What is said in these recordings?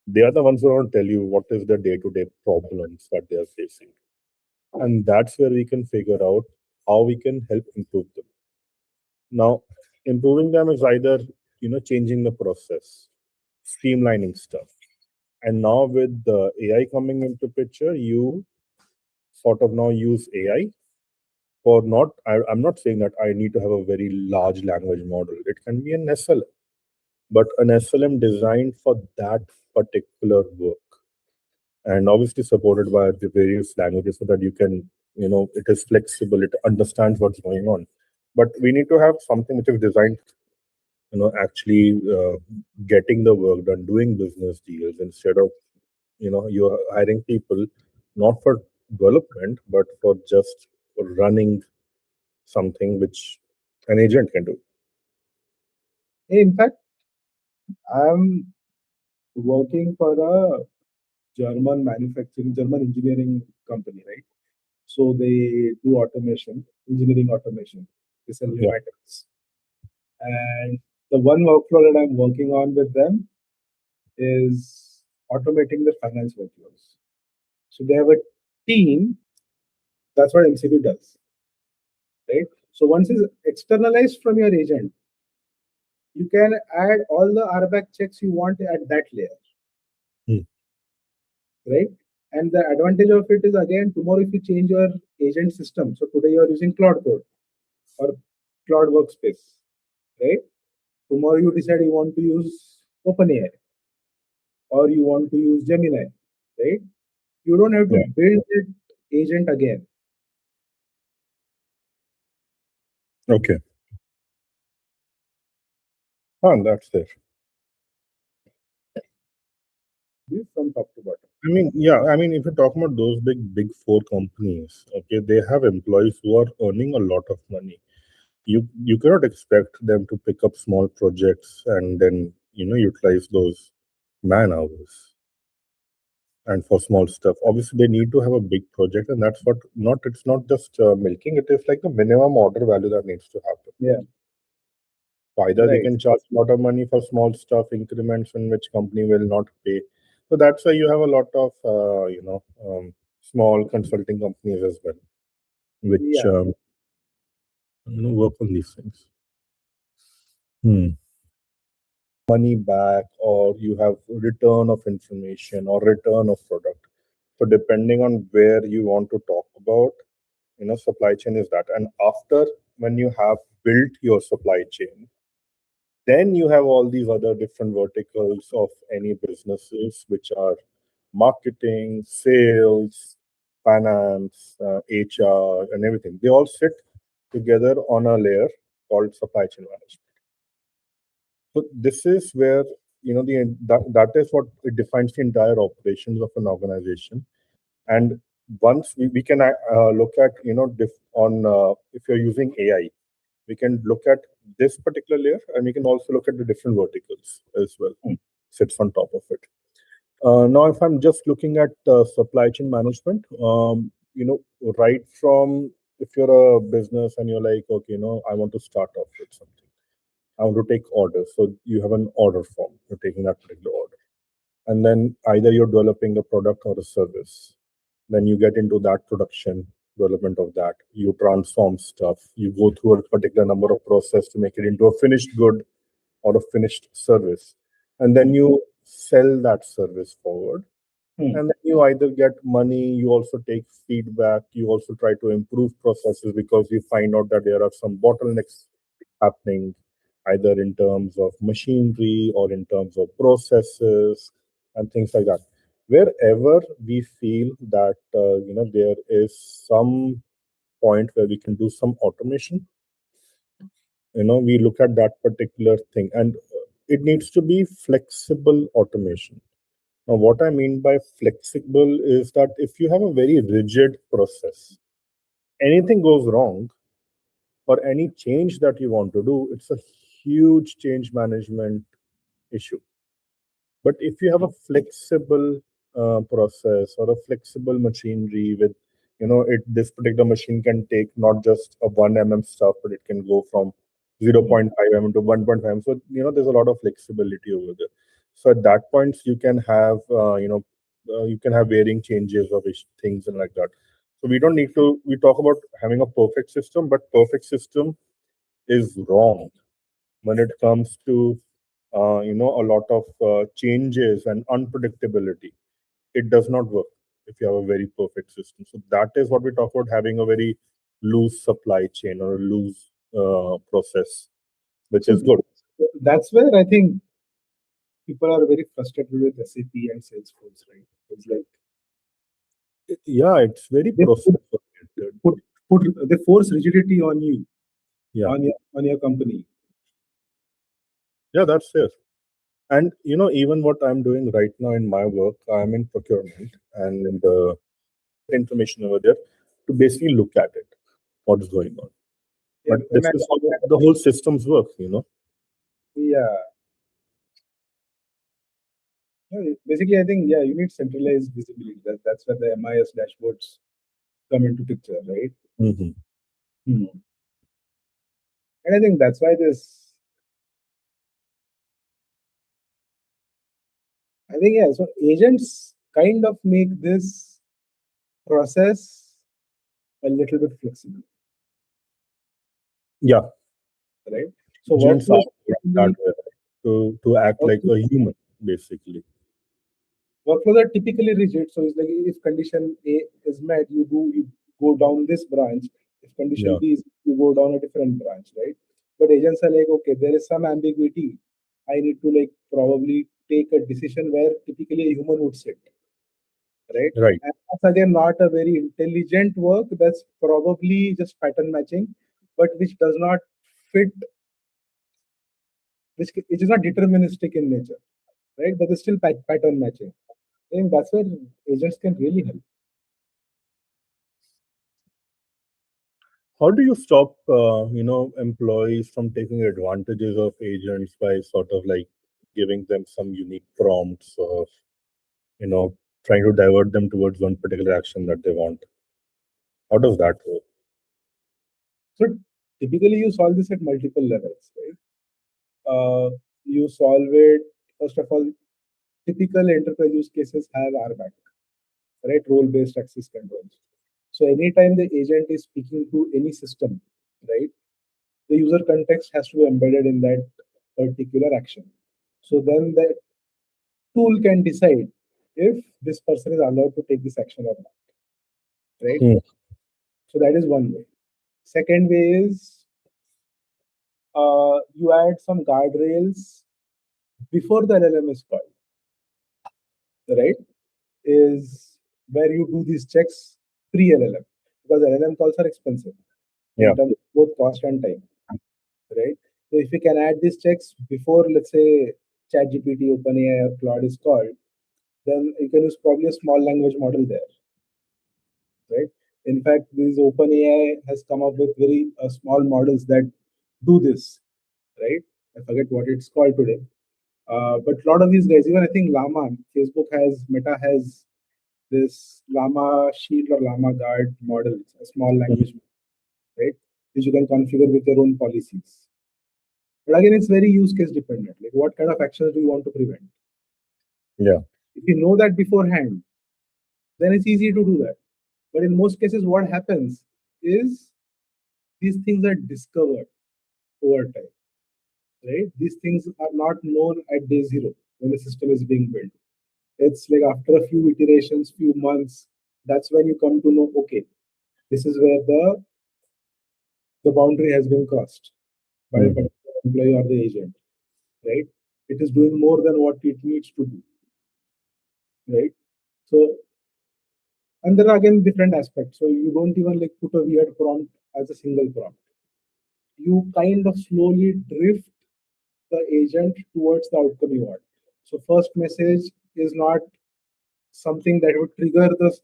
They are the ones who are going to tell you what is the day-to-day problems that they are facing. And that's where we can figure out how we can help improve them. Now, improving them is either, changing the process, streamlining stuff. And now with the AI coming into picture, you sort of now use AI for not, I'm not saying that I need to have a very large language model. It can be an SLM, but an SLM designed for that particular work, and obviously supported by the various languages so that you can, it is flexible, it understands what's going on. But we need to have something which is designed, actually getting the work done, doing business deals, instead of, you're hiring people not for development, but for just running something which an agent can do. In fact, I'm working for a German engineering company, right? So they do automation, engineering automation. They sell Yeah. pneumatics. And the one workflow that I'm working on with them is automating the finance workflows. So they have a team. That's what MCP does, right? So once it's externalized from your agent, you can add all the RBAC checks you want at that layer, Hmm. right? And the advantage of it is, again, tomorrow if you change your agent system, so today you are using Cloud Code or Cloud Workspace, right? Tomorrow you decide you want to use OpenAI or you want to use Gemini, right? You don't have to Yeah. build it agent again. Okay. That's there. This from top to bottom. I mean, yeah, I mean, if you're talking about those big four companies, okay, they have employees who are earning a lot of money. You cannot expect them to pick up small projects and then, utilize those man hours. And for small stuff, obviously they need to have a big project, and that's what, not it's not just milking, it is like the minimum order value that needs to happen. Yeah, So either they right. can charge a lot of money for small stuff, increments in which company will not pay. So that's why you have a lot of, small consulting companies as well, which, Yeah, work on these things. Hmm. Money back, or you have return of information or return of product. So depending on where you want to talk about, supply chain is that. And after, when you have built your supply chain, then you have all these other different verticals of any businesses, which are marketing, sales, finance, HR, and everything. They all sit together on a layer called supply chain management. So this is where, that is what it defines the entire operations of an organization. And once we can look at, on if you're using AI, we can look at this particular layer, and we can also look at the different verticals as well. Sits on top of it. Now, if I'm just looking at supply chain management, right from, if you're a business and you're like, okay, I want to start off with something, I want to take orders. So you have an order form, you're taking that particular order. And then either you're developing a product or a service. Then you get into that production, development of that. You transform stuff. You go through a particular number of process to make it into a finished good or a finished service. And then you sell that service forward. And then you either get money, you also take feedback, you also try to improve processes because you find out that there are some bottlenecks happening, either in terms of machinery or in terms of processes and things like that. Wherever we feel that, there is some point where we can do some automation, we look at that particular thing, and it needs to be flexible automation. Now, what I mean by flexible is that if you have a very rigid process, anything goes wrong or any change that you want to do, it's a huge change management issue. But if you have a flexible process or a flexible machinery with, this particular machine can take not just a 1 mm stuff, but it can go from 0.5 mm to 1.5 mm. So, there's a lot of flexibility over there. So at that point, you can have you can have varying changes of things and like that. So we don't need to. We talk about having a perfect system, but perfect system is wrong when it comes to a lot of changes and unpredictability. It does not work if you have a very perfect system. So that is what we talk about, having a very loose supply chain or a loose process, which So is good. that's where I think people are very frustrated with SAP and Salesforce, right? It's like Yeah, it's very they process oriented. put, put they force rigidity on you, Yeah, on your company. yeah, that's it. And even what I'm doing right now in my work, I'm in procurement, and information over there to basically look at it, what is going on. Yeah, But this is how the whole systems work. yeah. Basically, I think yeah, you need centralized visibility. That's where the MIS dashboards come into picture, right? Hmm. Hmm. And I think that's why this. I think yeah. So agents kind of make this process a little bit flexible, Yeah, right? So agents are workflows that typically way, right? To act like a human, basically. workflows are typically rigid. So it's like if condition A is met, you go down this branch. If condition Yeah, B is you go down a different branch, right? But agents are like, okay, there is some ambiguity. I need to like probably take a decision where typically a human would sit, right? right, And that's again not a very intelligent work. That's probably just pattern matching, but which does not fit, which is not deterministic in nature, right? But it's still pattern matching. I think that's where agents can really help. how do you stop employees from taking advantages of agents by sort of like giving them some unique prompts, or you know trying to divert them towards one particular action that they want? How does that work? So typically you solve this at multiple levels, right? You solve it, first of all, typical enterprise use cases have RBAC, right? Role-based access controls. So anytime the agent is speaking to any system, right, the user context has to be embedded in that particular action. So then the tool can decide if this person is allowed to take this action or not, right? Hmm. So that is one way. Second way is you add some guardrails before the LLM is called, right? Is where you do these checks pre LLM because LLM calls are expensive Yeah, in terms of both cost and time, right? So if you can add these checks before, let's say, ChatGPT, OpenAI, or Claude is called, then you can use probably a small language model there, right? In fact, this OpenAI has come up with very small models that do this, right? I forget what it's called today. But a lot of these guys, even I think Llama, Facebook has, Meta has this Llama Shield or Llama Guard model, a small language, right? Which you can configure with your own policies. But again, it's very use case dependent. Like what kind of actions do you want to prevent? yeah. If you know that beforehand, then it's easy to do that. But in most cases, what happens is these things are discovered over time, right? These things are not known at day zero when the system is being built. It's like after a few iterations, few months, that's when you come to know, okay, this is where the boundary has been crossed by a Hmm. particular employee or the agent, right? It is doing more than what it needs to do, right? So, and there are again different aspects. So you don't even like put a weird prompt as a single prompt. You kind of slowly drift the agent towards the outcome you want. So first message is not something that would trigger the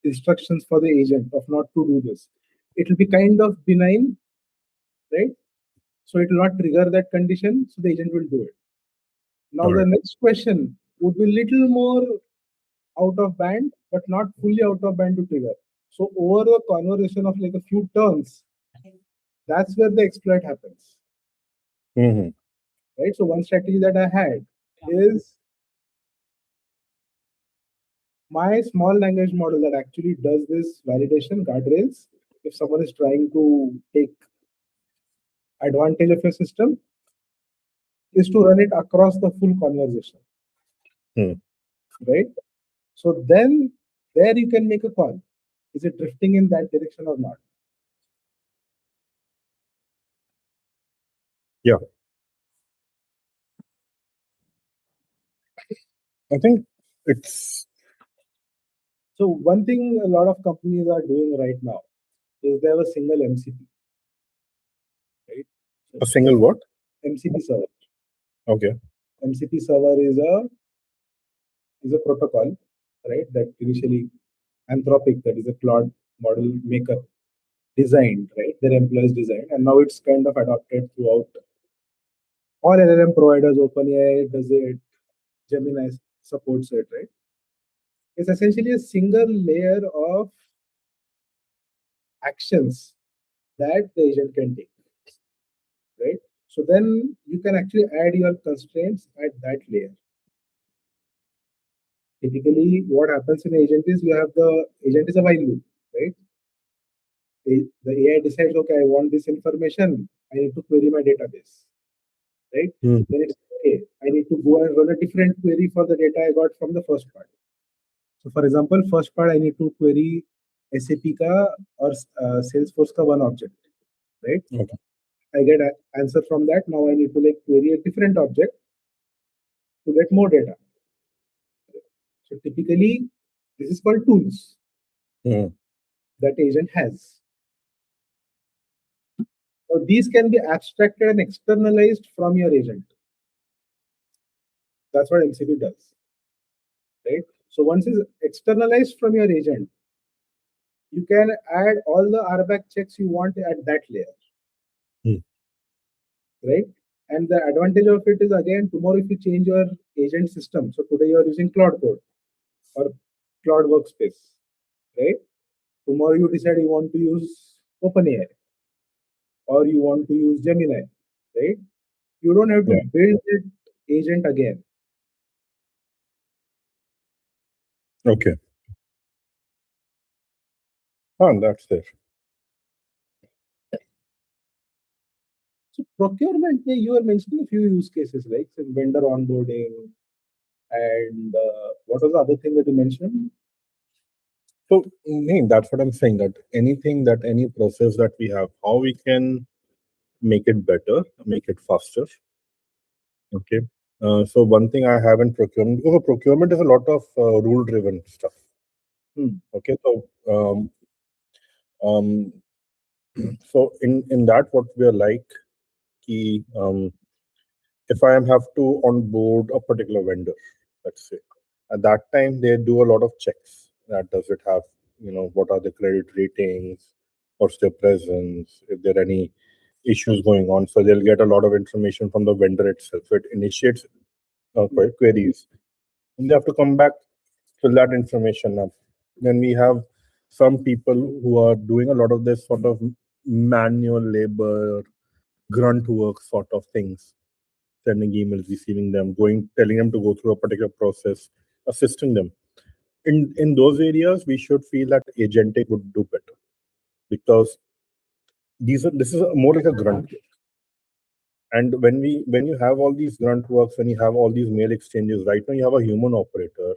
instructions for the agent of not to do this. It will be kind of benign, right? So it will not trigger that condition, so the agent will do it. Now All the right. next question would be little more out of band, but not fully out of band to trigger. So over the conversation of like a few turns, that's where the exploit happens, Hmm. right? So one strategy that I had. is my small language model that actually does this validation guardrails. If someone is trying to take advantage of your system, is to run it across the full conversation, Hmm. right? So then there you can make a call. Is it drifting in that direction or not? Yeah, I think it's So one thing a lot of companies are doing right now is they have a single MCP, right? So a single what? MCP server. Okay. MCP server is a protocol, right? That initially Anthropic, that is a cloud model maker, designed, right? Their employees designed, and now it's kind of adopted throughout all LLM providers. OpenAI does it, Gemini supports it, right? It's essentially a single layer of actions that the agent can take, right? So then you can actually add your constraints at that layer. Typically, what happens in agent is you have the agent is a while loop, right? The AI decides, okay, I want this information. I need to query my database, right? Hmm. Then it's okay. I need to go and run a different query for the data I got from the first part. So, for example, first part I need to query SAP ka or Salesforce ka one object, right? Okay. I get an answer from that. Now I need to like query a different object to get more data. So typically, this is called tools Hmm. that agent has. So these can be abstracted and externalized from your agent. That's what MCP does, right? So once it's externalized from your agent, you can add all the RBAC checks you want at that layer, Hmm. right? And the advantage of it is again, tomorrow if you change your agent system, so today you are using Cloud Code or Cloud Workspace, right? Tomorrow you decide you want to use OpenAI or you want to use Gemini, right? You don't have to Yeah. build it agent again. Okay. That's there. So procurement, you were mentioning a few use cases like vendor onboarding and what was the other thing that you mentioned? So, that's what I'm saying. That anything that any process that we have, how we can make it better, make it faster. Okay. So one thing I have in procurement, because procurement is a lot of rule-driven stuff. Hmm. Okay. Um, so in that, what we are like, key, if I am have to onboard a particular vendor, let's say, at that time they do a lot of checks. That does it have, what are the credit ratings, what's their presence, if there are any issues going on. So they'll get a lot of information from the vendor itself. So it initiates Yeah. queries, and they have to come back, fill that information up. Then we have some people who are doing a lot of this sort of manual labor, grunt work sort of things, sending emails, receiving them, going, telling them to go through a particular process, assisting them. In those areas, we should feel that agentic would do better because this is more like a grunt. And when you have all these grunt works, when you have all these mail exchanges, right now you have a human operator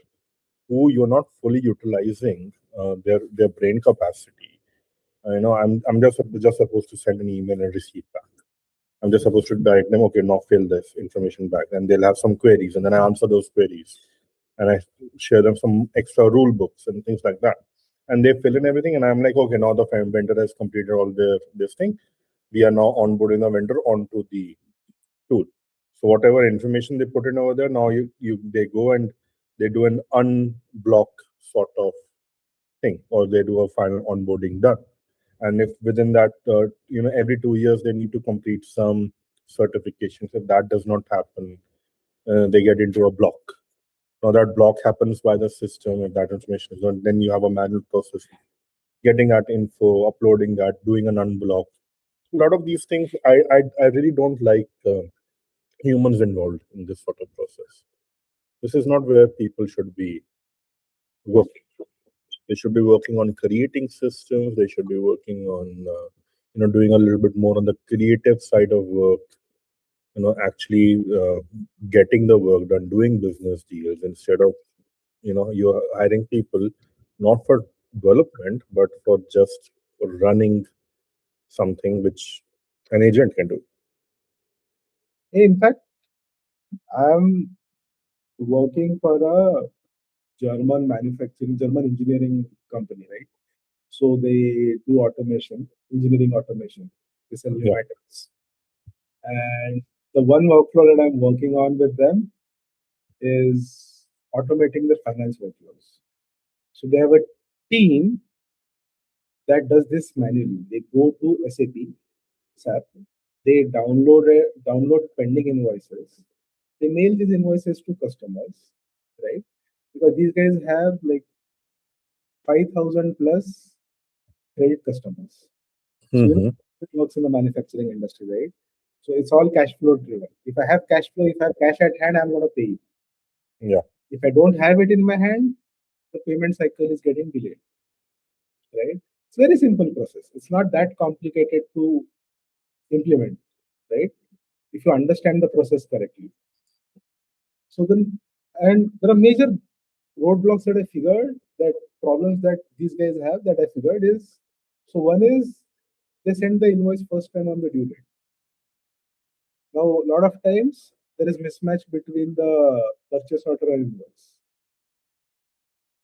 who you're not fully utilizing their brain capacity. I'm just supposed to send an email and receive back. I'm just supposed to direct them, okay, now fill this information back, and they'll have some queries, and then I answer those queries, and I share them some extra rule books and things like that, and they fill in everything, and I'm like, okay, now the vendor has completed all their this thing. We are now onboarding the vendor onto the tool. So whatever information they put in over there, now you they go and they do an unblock sort of thing, or they do a final onboarding done. And if within that, every 2 years they need to complete some certifications. If that does not happen, they get into a block. Now that block happens by the system. If that information is not, then you have a manual process getting that info, uploading that, doing an unblock. A lot of these things, I really don't like humans involved in this sort of process. This is not where people should be working. They should be working on creating systems. They should be working on, doing a little bit more on the creative side of work. Actually getting the work done, doing business deals instead of, you're hiring people not for development but for just running something which an agent can do. Hey, in fact, I'm working for a German engineering company, right? So they do automation, engineering automation. They sell Yeah. pneumatics. And the one workflow that I'm working on with them is automating their finance workflows. So they have a team that does this manually. They go to SAP, they download pending invoices. They mail these invoices to customers, right? Because these guys have like 5,000 plus credit customers. So Hmm. it works in the manufacturing industry, right? So it's all cash flow driven. If I have cash flow, if I have cash at hand, I'm going to pay you. Yeah. If I don't have it in my hand, the payment cycle is getting delayed, right? It's very simple process. It's not that complicated to implement, right? If you understand the process correctly. So then, and there are major roadblocks that I figured, that problems that these guys have that I figured is, so one is they send the invoice first time on the due date. Now, a lot of times there is mismatch between the purchase order and invoice.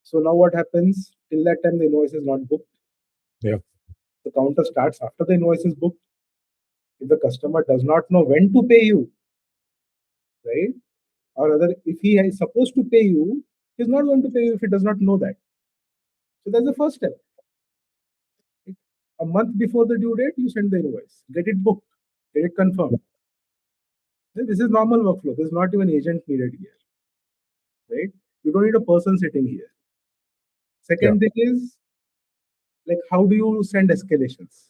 So now what happens? Till that time the invoice is not booked. Yeah. The counter starts after the invoice is booked. If the customer does not know when to pay you, right? Or rather, if he is supposed to pay you, he's not going to pay you if he does not know that. So that's the first step. A month before the due date, you send the invoice, get it booked, get it confirmed. This is normal workflow. There's not even agent needed here, right? You don't need a person sitting here. Yeah. Second thing is, like, how do you send escalations,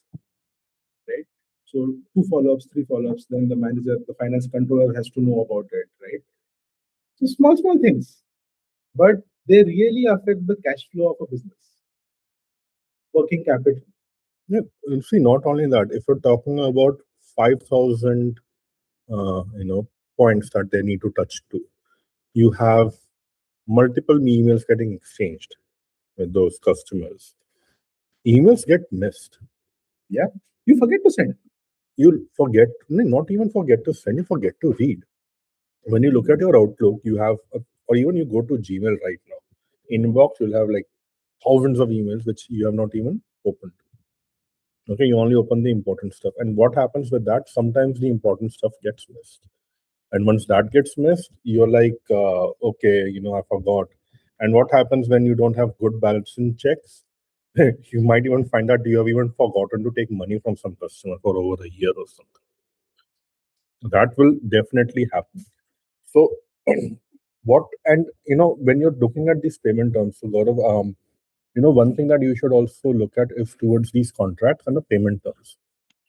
right? So two follow-ups, three follow-ups, then the manager, the finance controller has to know about it, right? So small things, but they really affect the cash flow of a business, working capital. Yeah. And see, not only that, if you're talking about 5,000, points that they need to touch to, you have multiple emails getting exchanged with those customers. Emails get missed. Yeah, you forget to send. You'll forget, not even forget to send, you forget to read. When you look at your Outlook, you have, or even you go to Gmail right now, inbox, you'll have like thousands of emails which you have not even opened. Okay, you only open the important stuff. And what happens with that? Sometimes the important stuff gets missed. And once that gets missed, you're like, okay, I forgot. And what happens when you don't have good balance in checks? You might even find out you have even forgotten to take money from some customer for over a year or something. That will definitely happen. So, what and when you're looking at these payment terms, so Gaurav, one thing that you should also look at is towards these contracts and the payment terms.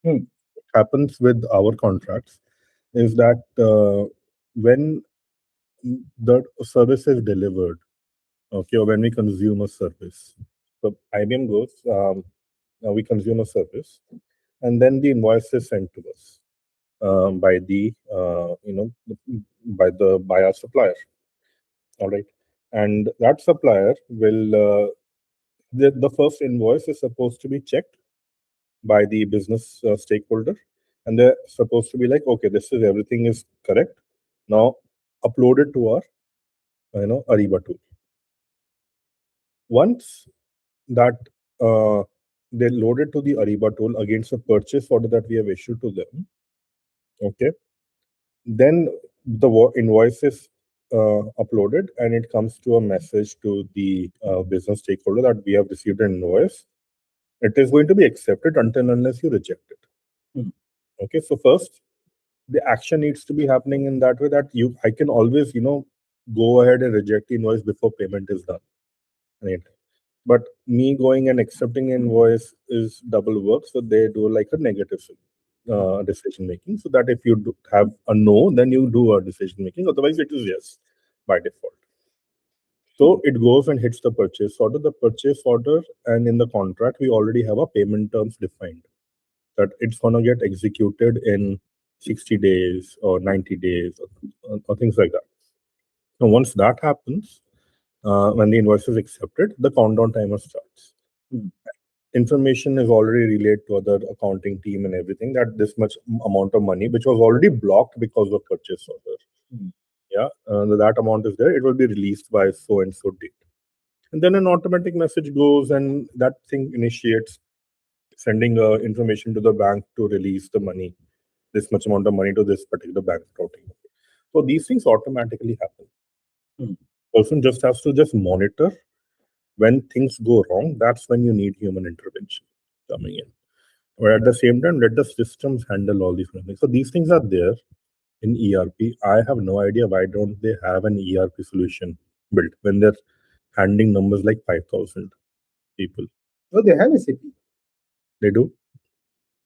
Hmm. What happens with our contracts is that when the service is delivered, okay, or when we consume a service, so IBM goes, we consume a service, and then the invoice is sent to us by the by our supplier. All right, and that supplier will the first invoice is supposed to be checked by the business stakeholder, and they're supposed to be like, okay, this is everything is correct. Now upload it to our Ariba tool. Once that uh, they load it to the Ariba tool against a purchase order that we have issued to them, okay, then the invoice is uploaded and it comes to a message to the business stakeholder that we have received an invoice. It is going to be accepted until unless you reject it. Hmm. Okay, so first the action needs to be happening in that way that I can always go ahead and reject the invoice before payment is done, right? But me going and accepting invoice is double work, so they do like a negative decision making. So that if you have a no, then you do a decision making. Otherwise, it is yes. by default. So it goes and hits the purchase order. The purchase order, and in the contract, we already have a payment terms defined that it's going to get executed in 60 days or 90 days or things like that. Now, once that happens, when the invoice is accepted, the countdown timer starts. Information is already relayed to other accounting team and everything that this much amount of money, which was already blocked because of purchase order, yeah, that amount is there. It will be released by so and so date, and then an automatic message goes, and that thing initiates sending information to the bank to release the money, this much amount of money to this particular bank routing. So these things automatically happen. Person just has to just monitor when things go wrong. That's when you need human intervention coming in. But at the same time, let the systems handle all these things. So these things are there in ERP. I have no idea why don't they have an ERP solution built when they're handling numbers like 5,000 people. No, they have SAP. They do.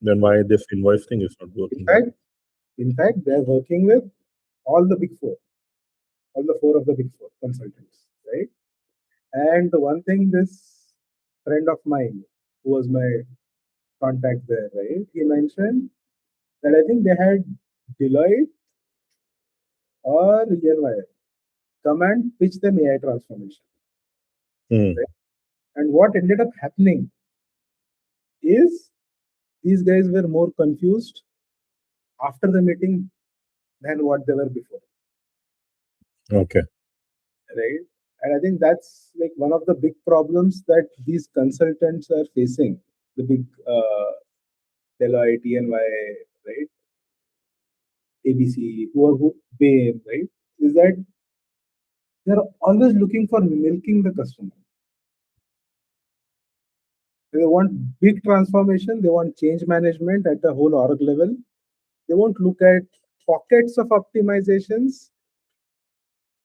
Then why this invoice thing is not In working out? fact, in fact, they're working with all the big four, all the four of the big four consultants, right? And the one thing this friend of mine, who was my contact there, right? He mentioned that I think they had Deloitte or EY come and pitch them AI transformation. Hmm. Right? And what ended up happening is these guys were more confused after the meeting than what they were before, Okay. right? And I think that's like one of the big problems that these consultants are facing. The big Deloitte, EY, right? ABC, who Bain, right? Is that they're always looking for milking the customer. They want big transformation. They want change management at the whole org level. They won't look at pockets of optimizations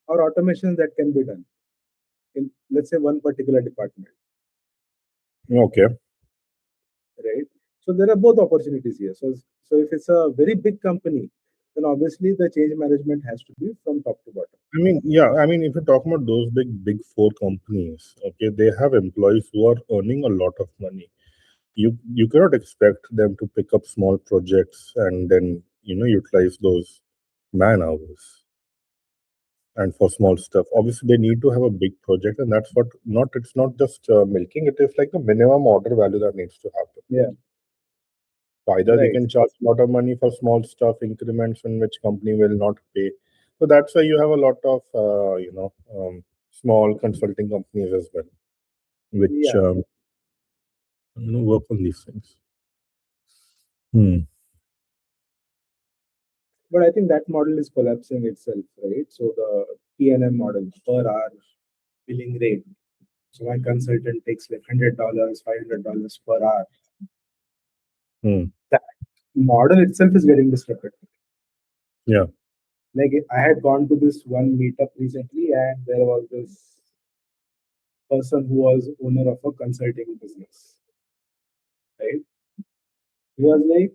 or automations that can be done in, let's say, one particular department, Okay. right? So there are both opportunities here. So if it's a very big company, then obviously the change management has to be from top to bottom. I mean, yeah. I mean, if you talk about those big four companies, okay, they have employees who are earning a lot of money. You cannot expect them to pick up small projects and then utilize those man hours and for small stuff. Obviously, they need to have a big project, and that's what not. It's not just milking. It is like the minimum order value that needs to happen. Yeah, So either they right. can charge a lot of money for small stuff, increments in which company will not pay. So that's why you have a lot of small consulting companies as well, which Yeah, work on these things. Hmm. but I think that model is collapsing itself, right? So the P&M model, per hour billing rate. So my consultant takes like $100, $500 per hour. Hmm. That model itself is getting disrupted. Yeah. Like I had gone to this one meetup recently, and there was this person who was owner of a consulting business, right? He was like,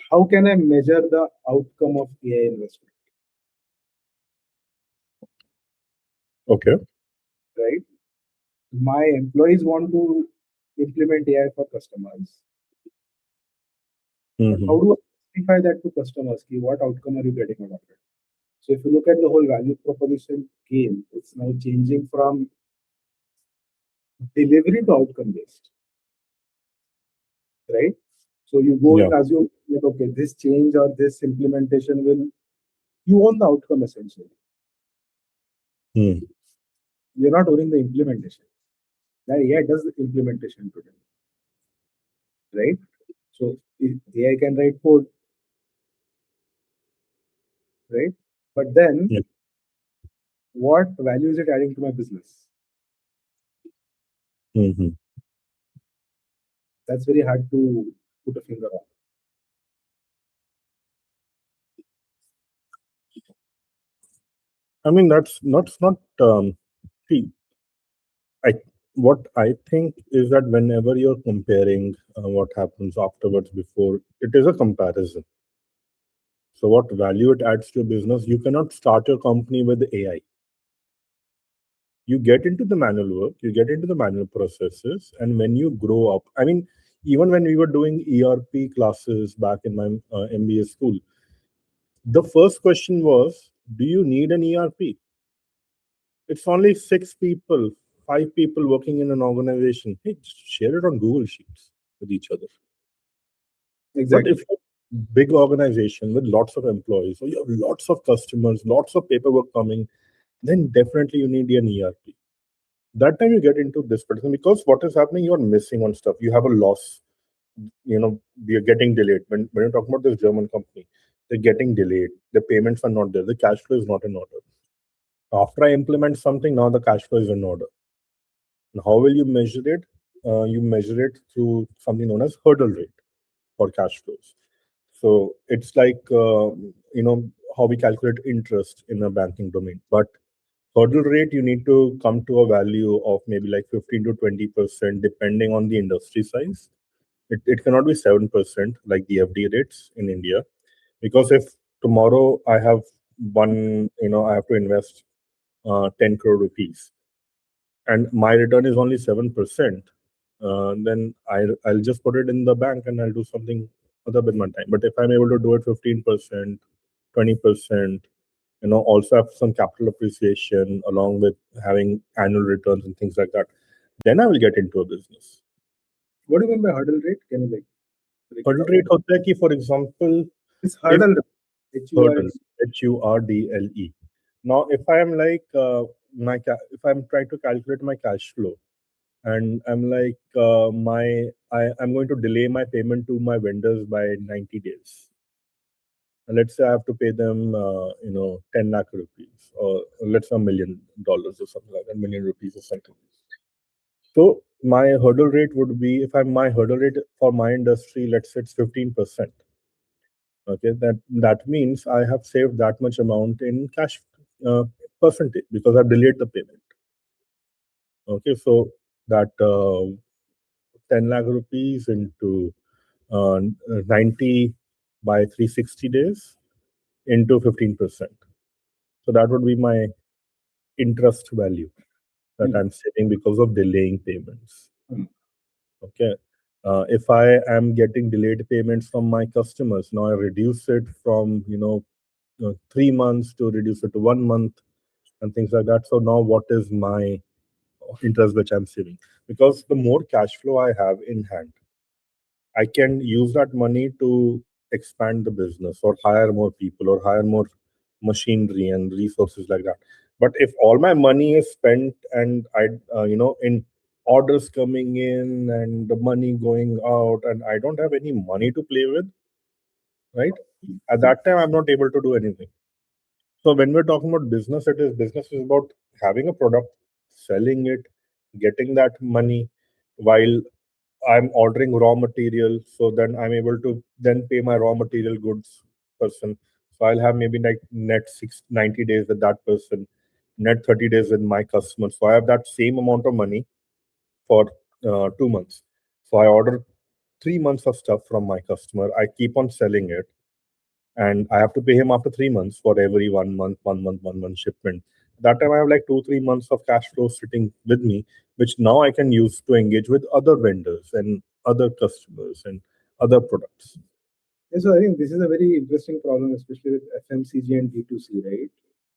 "How can I measure the outcome of AI investment?" Okay. Right? My employees want to implement AI for customers, but Hmm. how do I justify that to customers? Ki what outcome are you getting out of it? So if you look at the whole value proposition game, it's now changing from delivery to outcome based, right? So you go Yeah. and assume that okay, this change or this implementation will you own the outcome essentially. Hmm. You're not owning the implementation. The AI does the implementation today, right? So AI can write code, right? But then Yeah. what value is it adding to my business? Hmm. That's very hard to put a finger on. I mean, that's not. See, I what I think is that whenever you're comparing what happens afterwards before, it is a comparison. So what value it adds to your business? You cannot start your company with AI. You get into the manual work, you get into the manual processes, and when you grow up, I mean, even when we were doing ERP classes back in my MBA school, the first question was, do you need an ERP? It's only six people, five people working in an organization. Hey, just share it on Google Sheets with each other. But Exactly. if you're a big organization with lots of employees, or you have lots of customers, lots of paperwork coming, then definitely you need an ERP. That time you get into this person, because what is happening, you're missing on stuff. You have a loss. We are getting delayed. When you're talking about this German company, they're getting delayed. The payments are not there. The cash flow is not in order. After I implement something, now the cash flow is in order. And how will you measure it? You measure it through something known as hurdle rate for cash flows. So it's like how we calculate interest in a banking domain. But hurdle rate, you need to come to a value of maybe like 15 to 20%, depending on the industry size. It cannot be 7% like the FD rates in India, because if tomorrow I have I have to invest 10 crore rupees, and my return is only 7%, then I'll just put it in the bank and I'll do something other with my time. But if I'm able to do it 15%, 20%, also have some capital appreciation along with having annual returns and things like that, then I will get into a business. What do you mean by hurdle rate? Can you like break it Hurdle down? rate होता है कि, for example, It's if hurdle rate. hurdle, HURD. HURDLE. Now, if I am like if I'm trying to calculate my cash flow, and I'm like I'm going to delay my payment to my vendors by 90 days. And let's say I have to pay them 10 lakh rupees, or let's say $1 million or something like that, million rupees or something. So my hurdle rate would be, if I'm my hurdle rate for my industry, let's say it's 15%. Okay, that means I have saved that much amount in cash uh, percentage, because I've delayed the payment. Okay, so that 10 lakh rupees into 90 by 360 days into 15%. So that would be my interest value that Hmm. I'm saving because of delaying payments. Hmm. Okay. If I am getting delayed payments from my customers, now I reduce it from 3 months to reduce it to 1 month and things like that. So now what is my interest which I'm saving? Because the more cash flow I have in hand, I can use that money to expand the business, or hire more people, or hire more machinery and resources like that. But if all my money is spent, and in orders coming in and the money going out, and I don't have any money to play with, right? At that time, I'm not able to do anything. So when we're talking about business, business is about having a product, selling it, getting that money, while I'm ordering raw material. So then I'm able to then pay my raw material goods person. So I'll have maybe like net 90 days with that person, net 30 days with my customer. So I have that same amount of money for 2 months. So I order 3 months of stuff from my customer. I keep on selling it, and I have to pay him after 3 months for every 1 month, 1 month, 1 month shipment. That time I have like 2, 3 months of cash flow sitting with me, which now I can use to engage with other vendors and other customers and other products. Yeah, so I think this is a very interesting problem, especially with FMCG and D2C, right?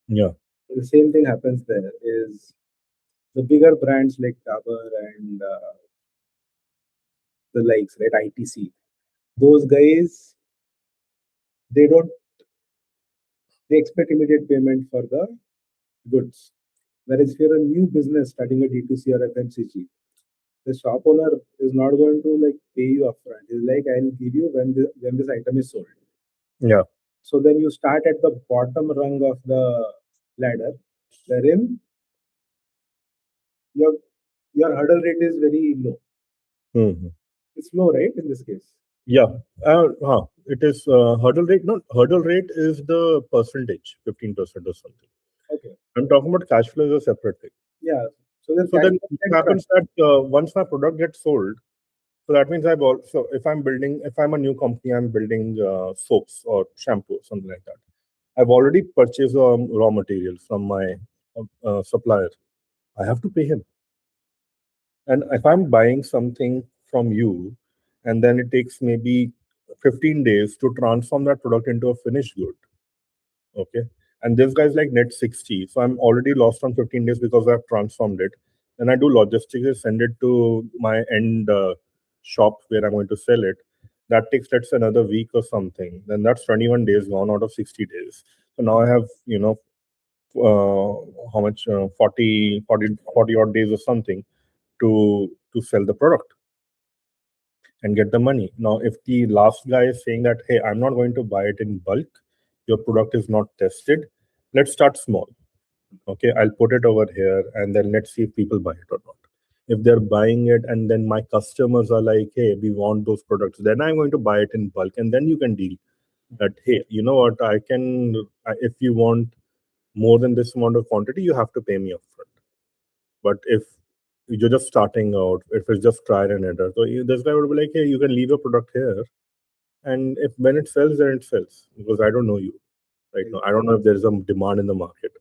Yeah. The same thing happens there. Is the bigger brands like Dabur and the likes, right? ITC. Those guys, they don't. They expect immediate payment for the goods. Whereas if you're a new business starting a D2C or FMCG, the shop owner is not going to like pay you upfront. He's like, I'll give you when this item is sold. Yeah. So then you start at the bottom rung of the ladder, wherein your your hurdle rate is very low. Hmm. It's low, right? In this case. Yeah. It is hurdle rate. No, hurdle rate is the percentage, 15% or something. Okay. I'm talking about cash flow is a separate thing. Yeah. So the So cash then flow it is front. happens that once my product gets sold, So that means if I'm a new company, I'm building soaps or shampoo, something like that. I've already purchased raw material from my supplier. I have to pay him. And if I'm buying something from you, and then it takes maybe 15 days to transform that product into a finished good, okay? And this guy's like net 60. So I'm already lost on 15 days because I've transformed it. Then I do logistics, I send it to my end shop where I'm going to sell it. That takes, let's say, another week or something. Then that's 21 days gone out of 60 days. So now I have, how much, 40 odd days or something to sell the product and get the money. Now, if the last guy is saying that, hey, I'm not going to buy it in bulk, your product is not tested, let's start small. Okay, I'll put it over here and then let's see if people buy it or not. If they're buying it and then my customers are like, hey, we want those products, then I'm going to buy it in bulk. And then you can deal that, hey, you know what, if you want more than this amount of quantity, you have to pay me upfront. But if you're just starting out, if it's just trial and error, so this guy would be like, hey, you can leave your product here, and if when it sells, then it sells because I don't know you right now. I don't know if there's a demand in the market.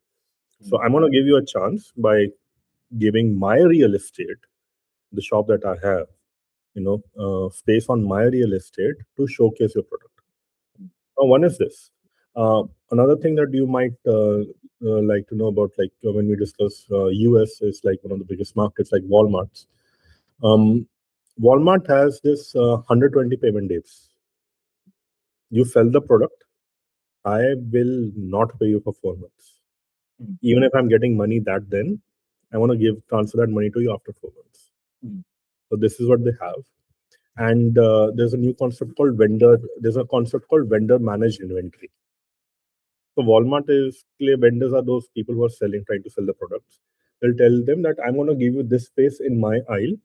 So I'm gonna give you a chance by giving my real estate, the shop that I have, space on my real estate to showcase your product. Now, one is this. Another thing that you might like to know about, like when we discuss US is like one of the biggest markets, like Walmart's. Um, Walmart has this 120 payment days. You sell the product, I will not pay you for 4 months. Even if I'm getting money that then, I want to transfer that money to you after 4 months. So this is what they have. And there's a new concept called vendor. There's a concept called vendor managed inventory. So Walmart is clear vendors are those people who are trying to sell the products. They'll tell them that I'm going to give you this space in my aisle.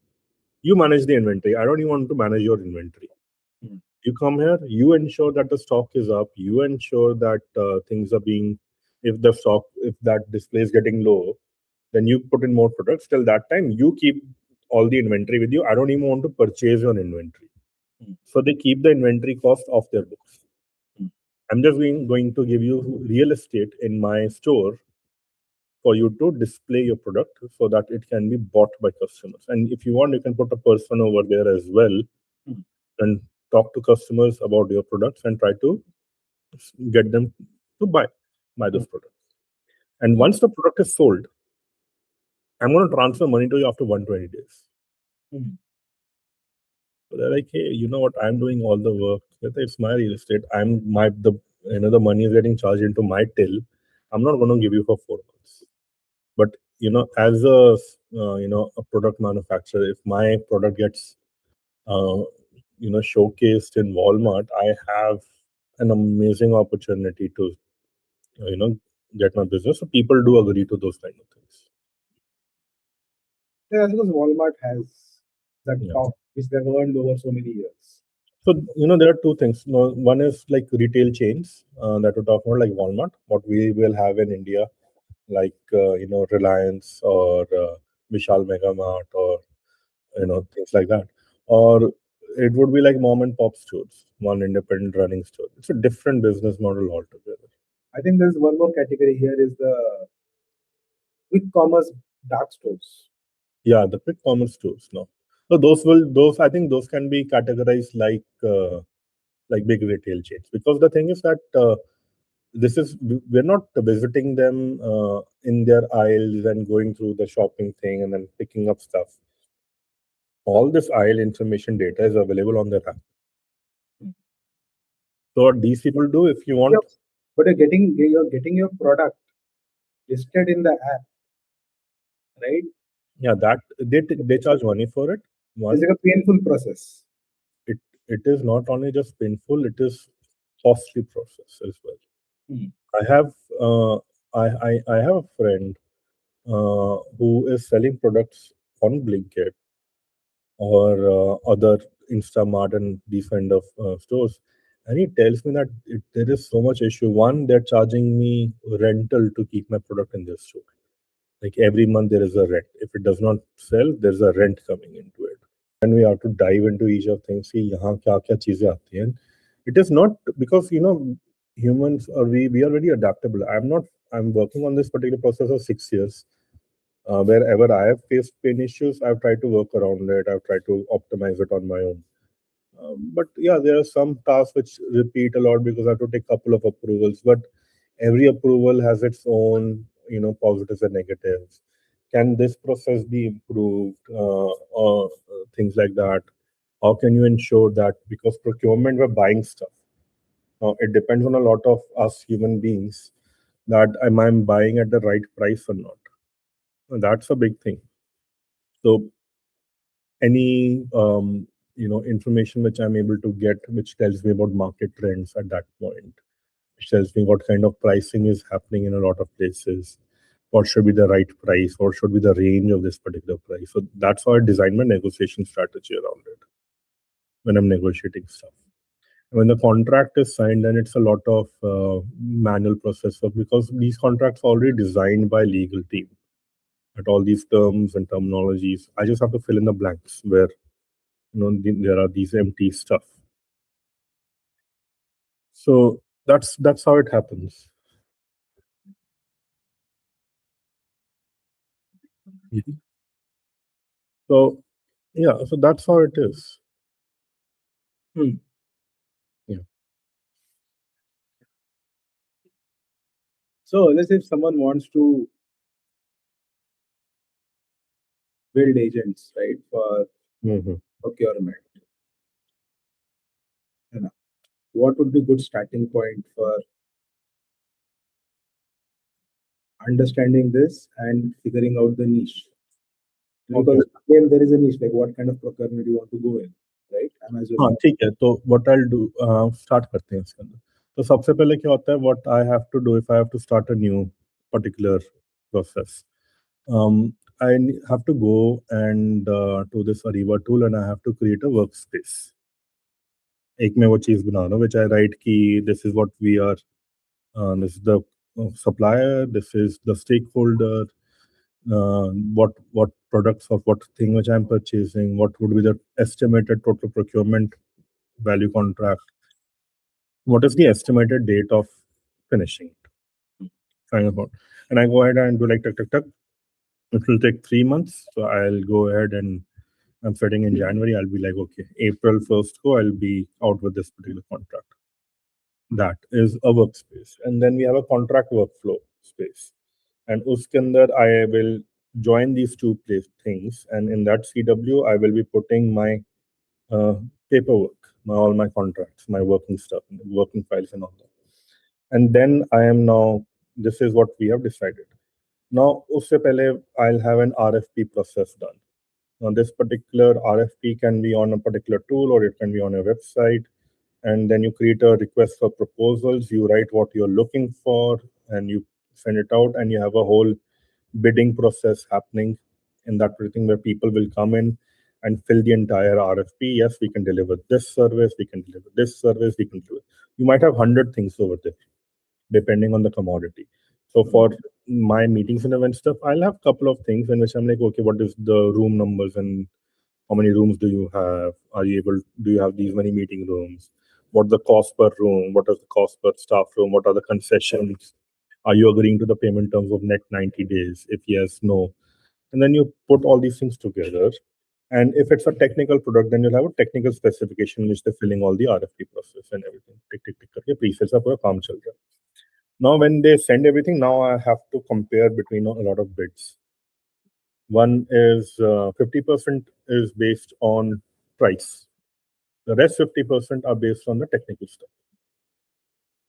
You manage the inventory. I don't even want to manage your inventory. You come here, you ensure that the stock is up, you ensure that things are being, if that display is getting low, then you put in more products. Till that time, you keep all the inventory with you. I don't even want to purchase your inventory. So they keep the inventory cost off their books. I'm just going to give you real estate in my store for you to display your product so that it can be bought by customers. And if you want, you can put a person over there as well and talk to customers about your products and try to get them to buy those products. And once the product is sold, I'm going to transfer money to you after 120 days. So they're like, hey, you know what? I'm doing all the work. It's my real estate. The money is getting charged into my till. I'm not going to give you for 4 months. But as a product manufacturer, if my product gets uh, showcased in Walmart, I have an amazing opportunity to you know get my business. So people do agree to those kind of things. Yeah, because Walmart has that Yeah. top which they've earned over so many years. So there are two things. One is like retail chains that we're talking about, like Walmart. What we will have in India, like Reliance or Vishal Mega Mart or things like that. Or it would be like mom and pop stores, one independent running store. It's a different business model altogether. I think there's one more category here is the quick commerce dark stores. Yeah, the quick commerce stores. No, so those I think those can be categorized like big retail chains, because the thing is that we're not visiting them in their aisles and going through the shopping thing and then picking up stuff. All this aisle information data is available on their app. So what these people do, if you want, Yep. But you're getting your product listed in the app, right? yeah, that they charge money for it. It's One, like a painful process. it it is not only just painful, it is costly process as well. Hmm. I have I have a friend who is selling products on Blinkit or other Instamart and these kind of stores, and he tells me that there is so much issue. One, they're charging me rental to keep my product in their store. Like every month there is a rent. If it does not sell, there's a rent coming into it. Then we have to dive into each of things, see यहाँ क्या क्या चीजें आती हैं. It is not because humans are we are very adaptable. I'm working on this particular process of 6 years. Wherever I have faced pain issues, I've tried to work around it. I've tried to optimize it on my own. But yeah, there are some tasks which repeat a lot because I have to take a couple of approvals. But every approval has its own, positives and negatives. Can this process be improved, or things like that? How can you ensure that? Because procurement, we're buying stuff. It depends on a lot of us human beings that am I buying at the right price or not. That's a big thing. So any information which I'm able to get, which tells me about market trends at that point, which tells me what kind of pricing is happening in a lot of places, what should be the right price, what should be the range of this particular price. So that's how I design my negotiation strategy around it when I'm negotiating stuff. When the contract is signed, then it's a lot of manual process because these contracts are already designed by legal team at all these terms and terminologies. I just have to fill in the blanks where there are these empty stuff. So that's how it happens. Mhm. So yeah, so that's how it is. Hmm. Yeah. So let's say if someone wants to build agents, right, for Hmm. procurement, you know, what would be good starting point for understanding this and figuring out the niche? Okay. Because again, there is a niche, like what kind of procurement you want to go in, right? I'm हाँ assuming. ठीक है तो what I'll do, start करते हैं इसके अंदर. तो सबसे पहले क्या होता है, what I have to do if I have to start a new particular process. um, have to go and to this Ariba tool and I have to create a workspace. एक मैं वो चीज़ बना रहा हूँ which I write कि this is what we are, this is the supplier, this is the stakeholder, what products or what thing which I'm purchasing, what would be the estimated total procurement value contract, what is the estimated date of finishing it, kind of out. And I go ahead and do like tuck tuck tuck. It will take 3 months, so I'll go ahead and I'm setting in January. I'll be like, okay, April 1st go, I'll be out with this particular contract. That is a workspace. And then we have a contract workflow space. And uske andar I will join these two place things. And in that CW, I will be putting my uh, paperwork, all my contracts, my working stuff, working files and all that. And then I am now, this is what we have decided. Now, usse pehle, I'll have an RFP process done. Now, this particular RFP can be on a particular tool or it can be on a website. And then you create a request for proposals. You write what you're looking for and you send it out, and you have a whole bidding process happening in that thing where people will come in and fill the entire RFP. Yes, we can deliver this service, we can deliver this service, we can do it. You might have 100 things over there depending on the commodity. So for my meetings and event stuff, I'll have a couple of things in which I'm like, okay, what is the room numbers and how many rooms do you have? Are you able? Do you have these many meeting rooms? What the cost per room? What is the cost per staff room? What are the concessions? Are you agreeing to the payment terms of net 90 days? If yes, no. And then you put all these things together. And if it's a technical product, then you'll have a technical specification which they're filling all the RFP process and everything. Tick, tick, tick, करके pre-sales का पूरा काम चल रहा है. Now, when they send everything, now I have to compare between a lot of bids. One is 50% is based on price. The rest 50% are based on the technical stuff.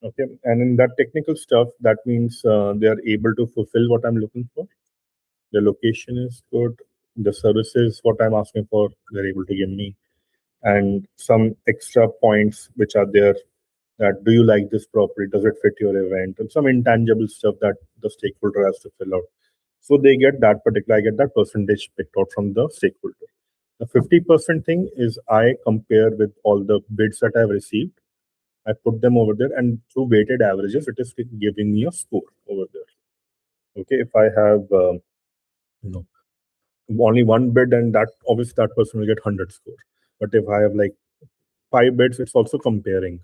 Okay, and in that technical stuff, that means they are able to fulfill what I'm looking for. The location is good. The services, what I'm asking for, they're able to give me, and some extra points which are there. That do you like this property? Does it fit your event? And some intangible stuff that the stakeholder has to fill out. So they get that particular, I get that percentage picked out from the stakeholder. The 50% thing is I compare with all the bids that I've received. I put them over there, and through weighted averages, it is giving me a score over there. Okay, if I have, you know, only one bid, and that obviously that person will get 100 score. But if I have like five bids, it's also comparing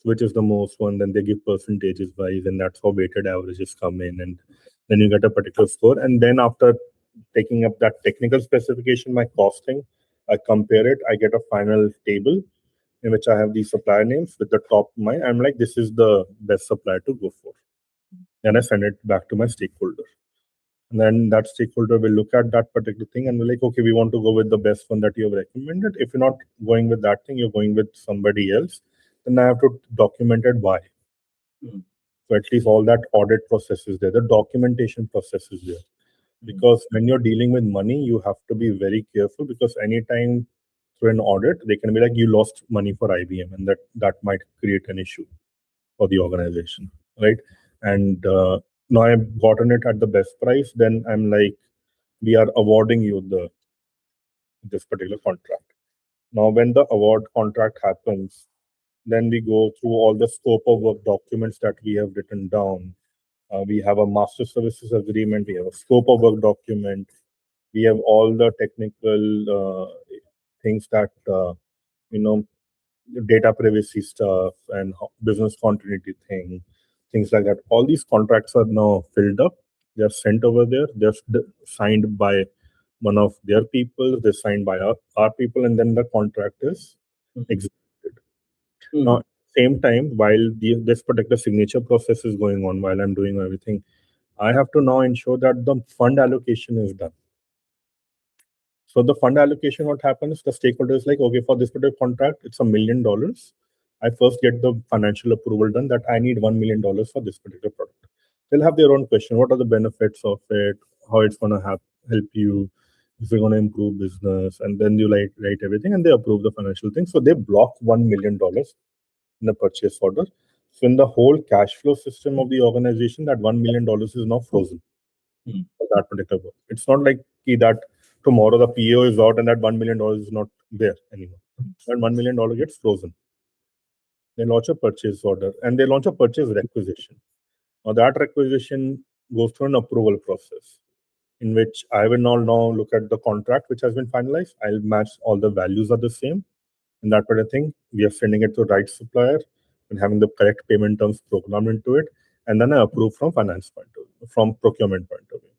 which is the most one. Then they give percentages wise, and that's how weighted averages come in, and then you get a particular score. And then after taking up that technical specification, my costing, I compare it. I get a final table in which I have these supplier names with the top my. I'm like, this is the best supplier to go for. Then I send it back to my stakeholder. And then that stakeholder will look at that particular thing and be like, okay, we want to go with the best one that you have recommended. If you're not going with that thing, you're going with somebody else, then I have to document it why. So at least all that audit process is there, the documentation process is there. Because when you're dealing with money, you have to be very careful because anytime through an audit, they can be like, you lost money for IBM, and that might create an issue for the organization, right? And now I've gotten it at the best price, then I'm like, we are awarding you the this particular contract. Now, when the award contract happens, then we go through all the scope of work documents that we have written down. We have a master services agreement. We have a scope of work document. We have all the technical things that you know data privacy stuff and business continuity things like that. All these contracts are now filled up. They're sent over there. They're signed by one of their people. They're signed by our people, and then the contract is executed. Now, same time, while this particular signature process is going on, while I'm doing everything, I have to now ensure that the fund allocation is done. So the fund allocation, what happens? The stakeholder is like, okay, for this particular contract, it's $1 million. I first get the financial approval done that I need $1 million for this particular product. They'll have their own question. What are the benefits of it? How it's going to help you? If you're going to improve business, and then you write everything, and they approve the financial thing. So they block $1 million in the purchase order. So in the whole cash flow system of the organization, that $1 million is now frozen for that particular work. It's not like that tomorrow the PO is out and that $1 million is not there anymore. That $1 million gets frozen. They launch a purchase order and they launch a purchase requisition. Now that requisition goes through an approval process in which I will now look at the contract which has been finalized. I'll match all the values are the same and that kind of thing. We are sending it to the right supplier and having the correct payment terms programmed into it. And then I approve from finance point of view, from procurement point of view.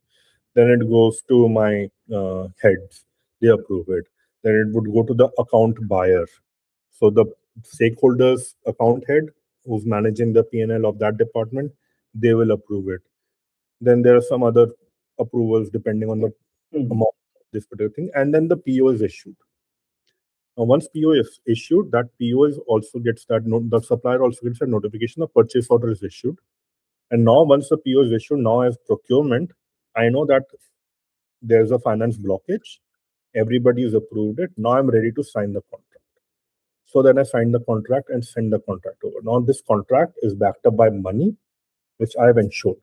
Then it goes to my heads. They approve it. Then it would go to the account buyer. So the stakeholders account head who's managing the P&L of that department, they will approve it. Then there are some other approvals depending on the amount of this particular thing. And then the PO is issued. Now, once PO is issued, that PO is also gets that the supplier also gets a notification the purchase order is issued. And now once the PO is issued, now as procurement, I know that there's a finance blockage. Everybody has approved it. Now I'm ready to sign the contract. So then I sign the contract and send the contract over. Now this contract is backed up by money, which I have ensured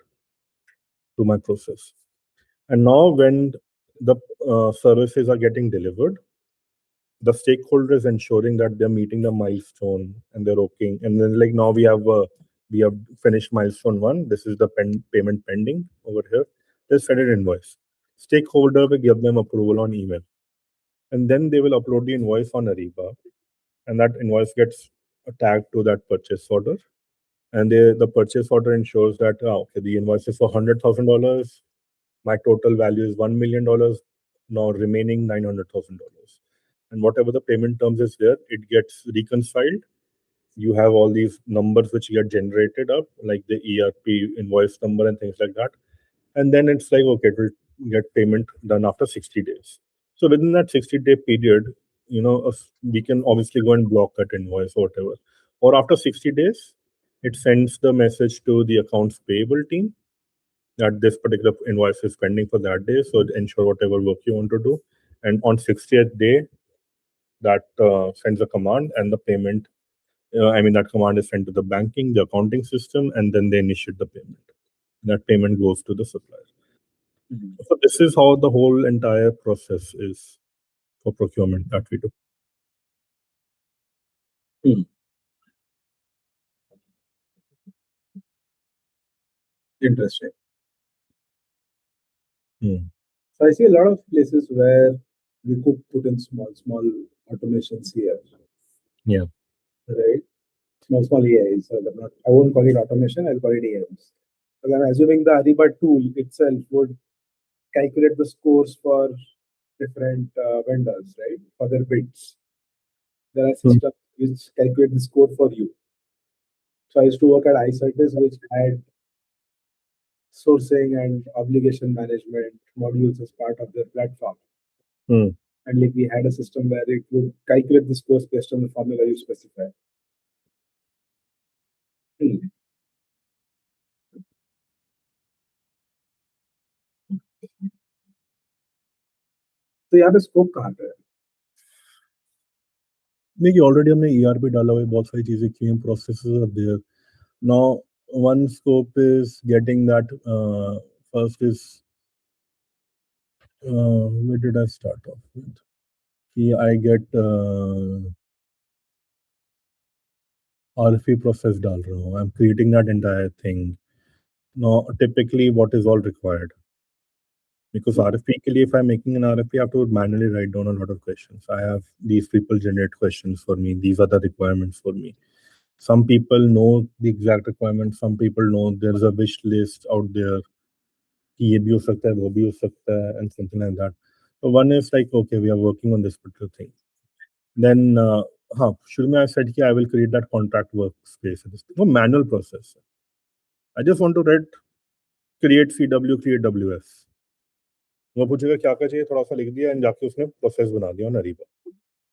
to my process. And now when the services are getting delivered, the stakeholder is ensuring that they're meeting the milestone and they're okay. And then like now we have finished milestone one. This is the payment pending over here. They send an invoice. Stakeholder will give them approval on email, and then they will upload the invoice on Ariba, and that invoice gets tagged to that purchase order. And the purchase order ensures that okay, the invoice is for $100,000. My total value is $1 million. Now remaining $900,000, and whatever the payment terms is there, it gets reconciled. You have all these numbers which get generated up, like the ERP invoice number and things like that. And then it's like, okay, it will get payment done after 60 days. So within that 60-day period, we can obviously go and block that invoice or whatever. Or after 60 days, it sends the message to the accounts payable team that this particular invoice is pending for that day. So ensure whatever work you want to do. And on 60th day, that sends a command and the payment, that command is sent to the banking, the accounting system, and then they initiate the payment. That payment goes to the supplier. So this is how the whole entire process is for procurement that we do. Interesting. Hmm. So I see a lot of places where we could put in small automations here, Yeah. right? Small AIs. So they're not, I won't call it automation, I'll call it AIs. Because I'm assuming the Ariba tool itself would calculate the scores for different vendors, right? For their bids. There are Hmm. systems which calculate the score for you. So I used to work at iCertis, which had sourcing and obligation management modules as part of their platform. Hmm. And like we had a system where it would calculate the scores based on the formula you specify. Hmm. तो यहाँ पे scope कहाँ पे है? देखिए already हमने ERP डाला हुआ है, बहुत सारी चीजें की हैं, processes are there now. One scope is getting that first is where did I start off with? I get RFP process डाल रहा हूँ. I'm creating that entire thing. Now, typically, what is all required? Because RFP के लिए, if I'm making an RFP, I have to manually write down a lot of questions. I have these people generate questions for me. These are the requirements for me. Some people know the exact requirements. Some people know there's a wish list out there. कि ये भी हो सकता है, वो भी हो सकता है, and something like that. So one is like, okay, we are working on this particular thing. Then, हाँ, शुरू में I said कि I will create that contract workspace. वो manual process है. I just want to write create CW, create WS. वो पूछेगा क्या क्या चाहिए, थोड़ा सा लिख दिया एंड जाके उसने प्रोसेस बना दिया ऑन अरीबा.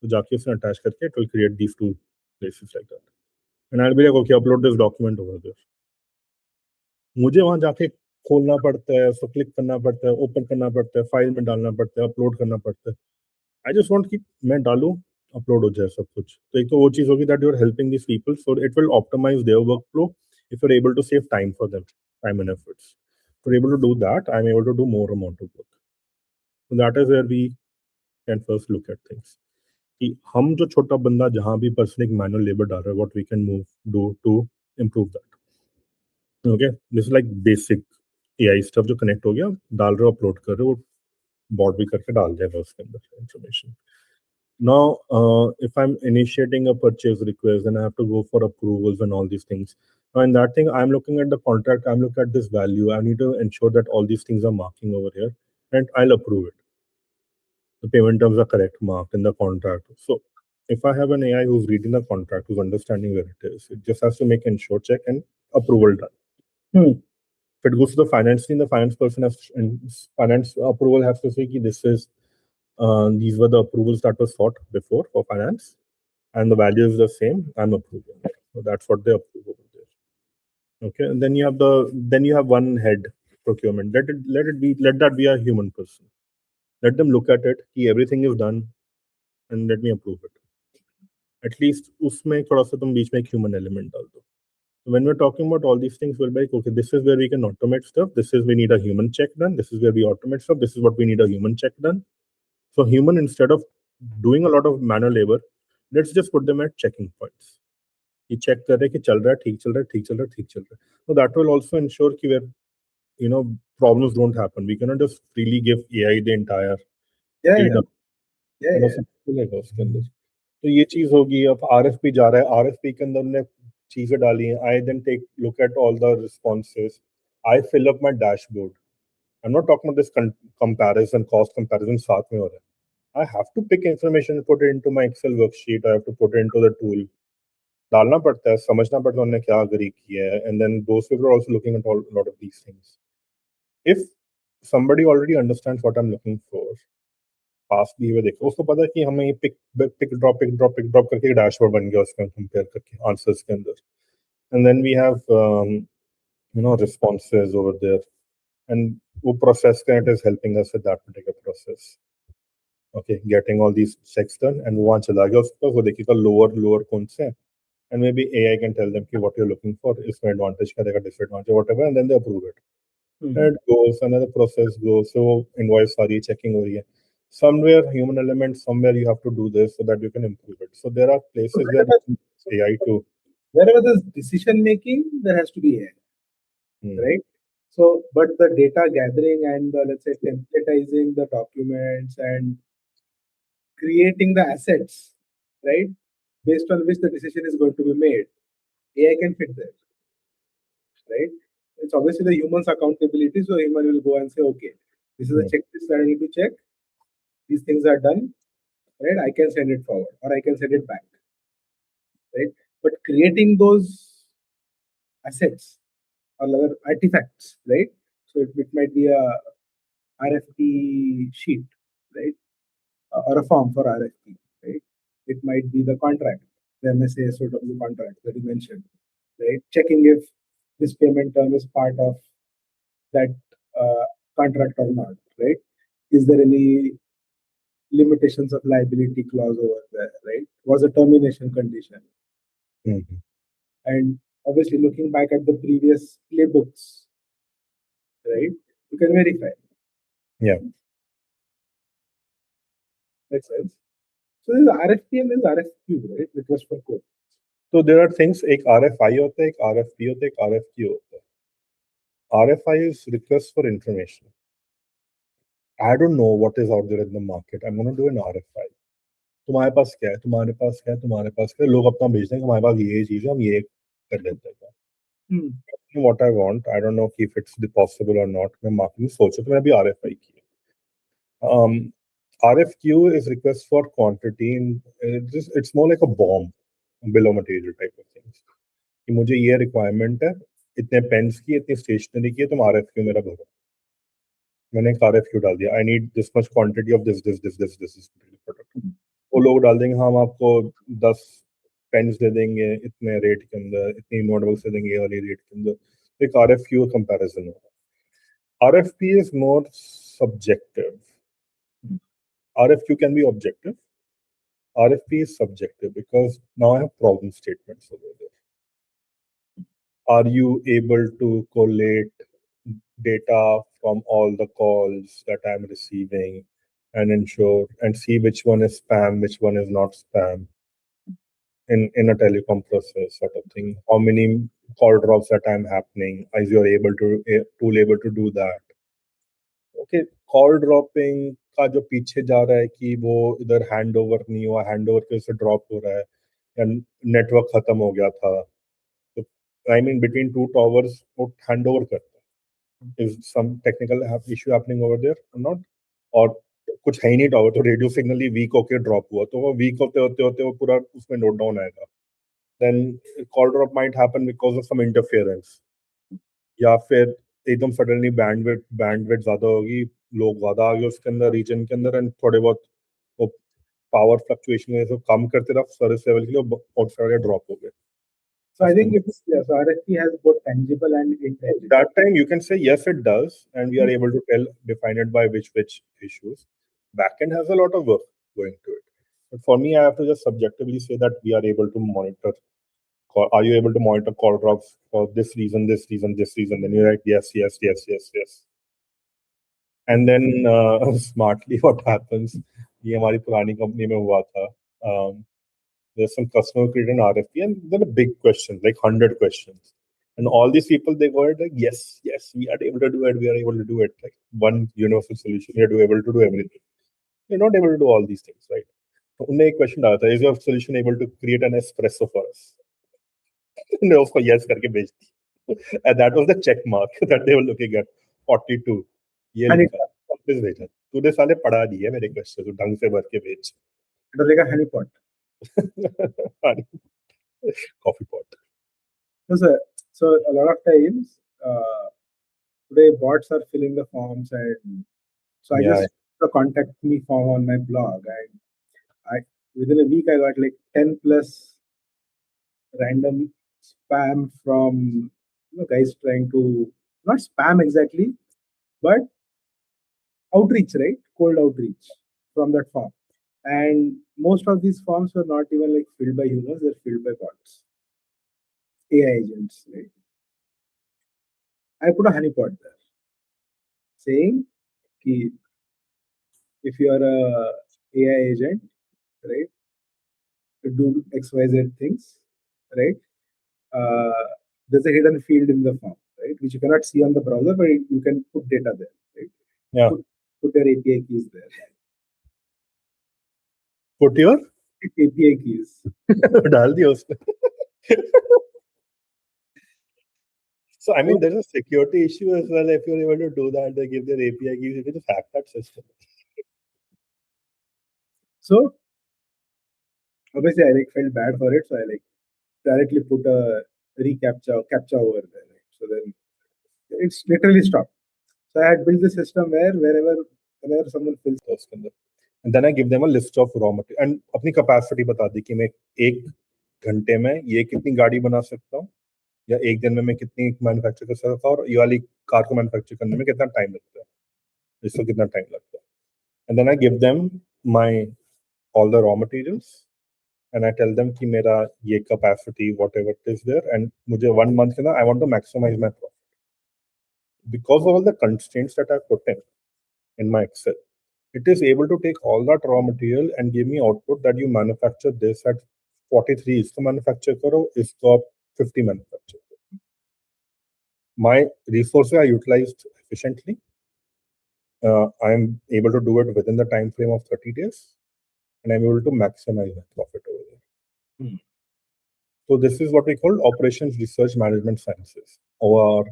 तो जाके उसने अटैच करके it will create these two places like that. And I will be like okay upload this document over there. मुझे वहां जाके खोलना पड़ता है, उसको क्लिक करना पड़ता है, ओपन करना पड़ता है, फाइल में डालना पड़ता है, अपलोड करना पड़ता है. आई जस्ट वांट कि मैं डालूं, अपलोड हो जाए सब कुछ. तो एक तो वो चीज होगी that you are helping this people so it will optimize their work flow. If you are able to save time for them, time and efforts, if you're able to do that, I'm able to do more amount of work. So that is where we can first look at things. कि हम जो छोटा बंदा जहाँ भी person एक manual labour डाल रहा है, what we can move do to improve that. Okay, this is like basic AI stuff जो कनेक्ट हो गया, डाल रहे हो, अपलोड कर रहे हो, बॉट भी करके डाल देगा उसके अंदर information. Now, if I'm initiating a purchase request, then I have to go for approvals and all these things. Now, in that thing, I'm looking at the contract, I'm looking at this value. I need to ensure that all these things are marking over here, and I'll approve it. The payment terms are correct marked in the contract. So if I have an AI who's reading the contract, who's understanding where it is, it just has to make ensure check and approval done. Hmm. If it goes to the finance team, the finance person has and finance approval has to say कि this is these were the approvals that was sought before for finance, and the value is the same. I'm approving it. So that's what they approve over there. Okay, and then you have one head procurement. Let that be a human person. Let them look at it. Ki everything is done, and let me approve it. At least उसमें थोड़ा सा तुम बीच में एक human element डाल दो. So when we're talking about all these things, we're like, okay, this is where we can automate stuff. This is we need a human check done. This is where we automate stuff. This is what we need a human check done. So human, instead of doing a lot of manual labor, let's just put them at checking points. ये check कर रहे हैं कि चल रहा है, ठीक चल रहा है, ठीक चल रहा है, ठीक चल रहा है. So that will also ensure कि where you know problems don't happen. We cannot just freely give AI the entire Yeah, yeah, data. yeah, You know, yeah. सब खुलेगा उसके अंदर. तो ये चीज होगी. अब आरएफपी जा रहा है, आरएफपी के अंदर हमने चीजें डाली हैं. I then take look at all the responses. I fill up my dashboard. I am not talking about this comparison, cost comparison साथ में हो रहा है. I have to pick information, put it into my Excel worksheet. I have to put it into the tool. डालना पड़ता है, समझना पड़ता है उन्होंने क्या अग्री किया है, and then those people are also looking at all lot of these things. If somebody already understands what I'm looking for, past behaviour देखो, उसको पता है कि हमें ये पिक ड्रॉप करके डैशबोर्ड बन गया उसका कंपेयर करके आंसर्स के अंदर. And then we have responses over there, and वो प्रोसेस का it is helping us with that particular process. Okay, getting all these checks done, and वो वहाँ चला गया उसका, वो देखिएगा लोअर लोअर कौन से हैं, and maybe AI can tell them कि what you are looking for, इसमें एडवांटेज क्या रहेगा, disadvantage whatever, and then they approve it. Hmm. It goes, another process goes. So invoice सारी checking हो रही है. Somewhere human element, somewhere you have to do this so that you can improve it. So there are So places where you can use AI to. wherever there's decision making, there has to be AI, Hmm. right? So, but the data gathering and the, let's say, templatizing the documents and creating the assets, right, based on which the decision is going to be made, AI can fit there, right? It's obviously the human's accountability, so human will go and say, okay, this is a Hmm. checklist that I need to check. These things are done, right? I can send it forward or I can send it back, right? But creating those assets or other artifacts, right? So it might be a RFP sheet, right? Or a form for RFP, right? It might be the contract, the MSA sort of the contract that you mentioned, right? Checking if this payment term is part of that uh, contract or not, right? Is there any limitations of liability clause over there, right? Was a termination condition, Mhm. and obviously looking back at the previous playbooks, right? You can verify. Yeah. Makes sense. So this is RFP and this is RFQ, right? Request for quote. So there are things, एक RFI होता है, एक RFP होता है, एक RFQ होता है. RFI is request for information. I don't know what is out there in the market. I'm going to do an RFI. तुम्हारे पास क्या है, तुम्हारे पास क्या है, तुम्हारे पास क्या है, लोग अपना भेजते हैं कि हमारे पास ये चीज है, हम ये कर लेते हैं. Hmm. What I want, I don't know if it's possible or not. मैं marketing सोचा तो मैं अभी RFI की. Um, RFQ is request for quantity. It's more like a bomb, bill of material type of things. कि मुझे ये requirement है, इतने पेन्स की, इतनी स्टेशनरी की है, तुम RFQ मेरा भरो. मैंने एक RFQ डाल दिया, I need this much quantity of this this this this this product. वो लोग डाल देंगे, हम आपको 10 पेन्स दे देंगे इतने रेट के अंदर, इतनी नोटबुक्स दे देंगे ये वाली रेट के अंदर. एक RFQ कंपैरिजन होगा. RFP is more subjective. RFQ can be objective. RFP is subjective because now I have problem statements over there. Are you able to collate data from all the calls that I'm receiving and ensure and see which one is spam, which one is not spam in a telecom process sort of thing? How many call drops that I'm happening? Is your able to tool able to do that? Okay. Call dropping का जो पीछे जा रहा है कि वो इधर hand over नहीं हुआ, हैंड ओवर के वजह से ड्रॉप हो रहा है, या नेटवर्क खत्म हो गया था, तो I mean between two towers वो हैंड ओवर करता है. Is some technical issue happening over there और नॉट, और कुछ है ही नहीं टावर, तो रेडियो सिग्नल ही वीक होके ड्रॉप हुआ, तो वो वीक होते होते होते वो पूरा उसमें नोट डाउन आएगा. Then call drop might happen because of some interference, या फिर एकदम सडनली बैंडविड्थ बैंडविड्थ ज्यादा होगी, लोग ज्यादा आ गए उसके अंदर रीजन के अंदर, एंड थोड़े बहुत वो पावर फ्लक्चुएशन में सब कम करते रहा सर्विस लेवल के लिए, बहुत सारे ड्रॉप हो गए So I उसके think अंदर. it's, yeah, so RFP has both tangible and intangible. That time you can say yes it does, and we are able to tell define it by which issues. Backend has a lot of work going to it, but for me I have to just subjectively say that we are able to monitor. Are you able to monitor call drops for this reason, this reason, this reason? Then you're like yes, yes, yes, yes, yes. And then smartly what happens, ये हमारी पुरानी company में हुआ था. There's some customer who created an RFP, and there are big questions, like 100 questions. And all these people, they go like, yes, yes, we are able to do it, we are able to do it. Like one universal solution, we are able to do everything. We're not able to do all these things, right? तो उन्हें एक question डाला था, is your solution able to create an espresso for us? उन्हें उसको yes करके भेज दी. And that was the check mark that they were looking at. 42. ये Honey, लिखा, वापस भेजा. तूने साले पढ़ा नहीं है मेरे क्वेश्चन, तो ढंग से भर के भेज. it was like a honeypot. Coffee pot. So a lot of times, today bots are filling the forms, and so I Yeah. just the contact me form on my blog, and I within a week I got like 10 plus random spam from guys trying to not spam exactly, but outreach, right? Cold outreach from that form. And most of these forms were not even like filled by humans, they're filled by bots, AI agents, right? I put a honeypot there saying ki if you are a AI agent, right, to do XYZ things, right? Uh, there's a hidden field in the form, right? Which you cannot see on the browser, but you can put data there, right? Yeah. Put your API keys there. Put your API keys. डाल दिया उसमें. So I mean, So, there's a security issue as well. If you're able to do that, they give their API keys. You can just hack that system. so obviously I like felt bad for it, so I like directly put a captcha over there. Right? So then it's literally stopped. So I had built the system where whenever someone fills. तो उसके अंदर. And then I give them a list of raw material and अपनी capacity बता दी कि मैं एक घंटे में ये कितनी गाड़ी बना सकता हूँ या एक दिन में मैं कितनी मैन्युफैक्चर कर सकता हूँ और ये वाली कार को मैन्युफैक्चर करने में कितना टाइम लगता है, इसको कितना टाइम लगता है. And then I give them my all the raw materials and I tell them कि मेरा ये capacity whatever it is there and मुझे 1 month के ना I want to maximize my profit because of all the constraints that I put in my Excel. It is able to take all that raw material and give me output that you manufacture this at 43 इसको manufacture करो, इसको आप 50 manufacture करो. My resources are utilized efficiently. I am able to do it within the time frame of 30 days and I'm able to maximize my profit over there. So this is what we call operations research management sciences or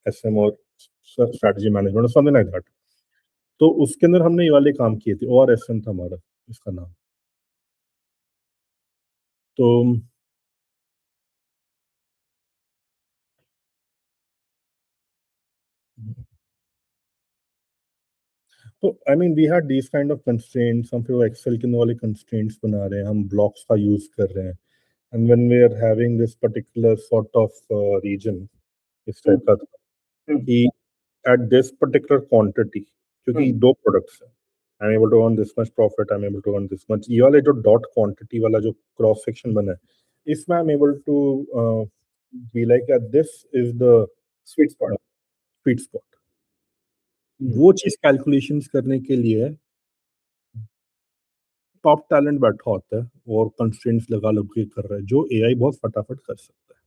SM or strategy management or something like that. तो उसके अंदर हमने ये वाले काम किए थे और SM था हमारा इसका नाम. तो तो I mean we had these kind of constraints. हम फिर एक्सेल के वाले कंस्ट्रेंट्स बना रहे हैं, हम ब्लॉक्स का यूज कर रहे हैं and when we are having this particular sort of reason इस टाइप का था कि एट दिस पर्टिकुलर क्वांटिटी क्योंकि दो प्रोडक्ट्स हैं I am able to earn this much profit, I am able to earn this much. ये वाले जो डॉट क्वांटिटी वाला जो क्रॉस सेक्शन बना है इसमें I am able to be like this is the sweet spot. Sweet spot. वो चीज कैलकुलेशंस करने के लिए टॉप टैलेंट बैठा होता है और कंस्ट्रेंट्स लगा लग के कर रहा है जो एआई बहुत फटाफट कर सकता है.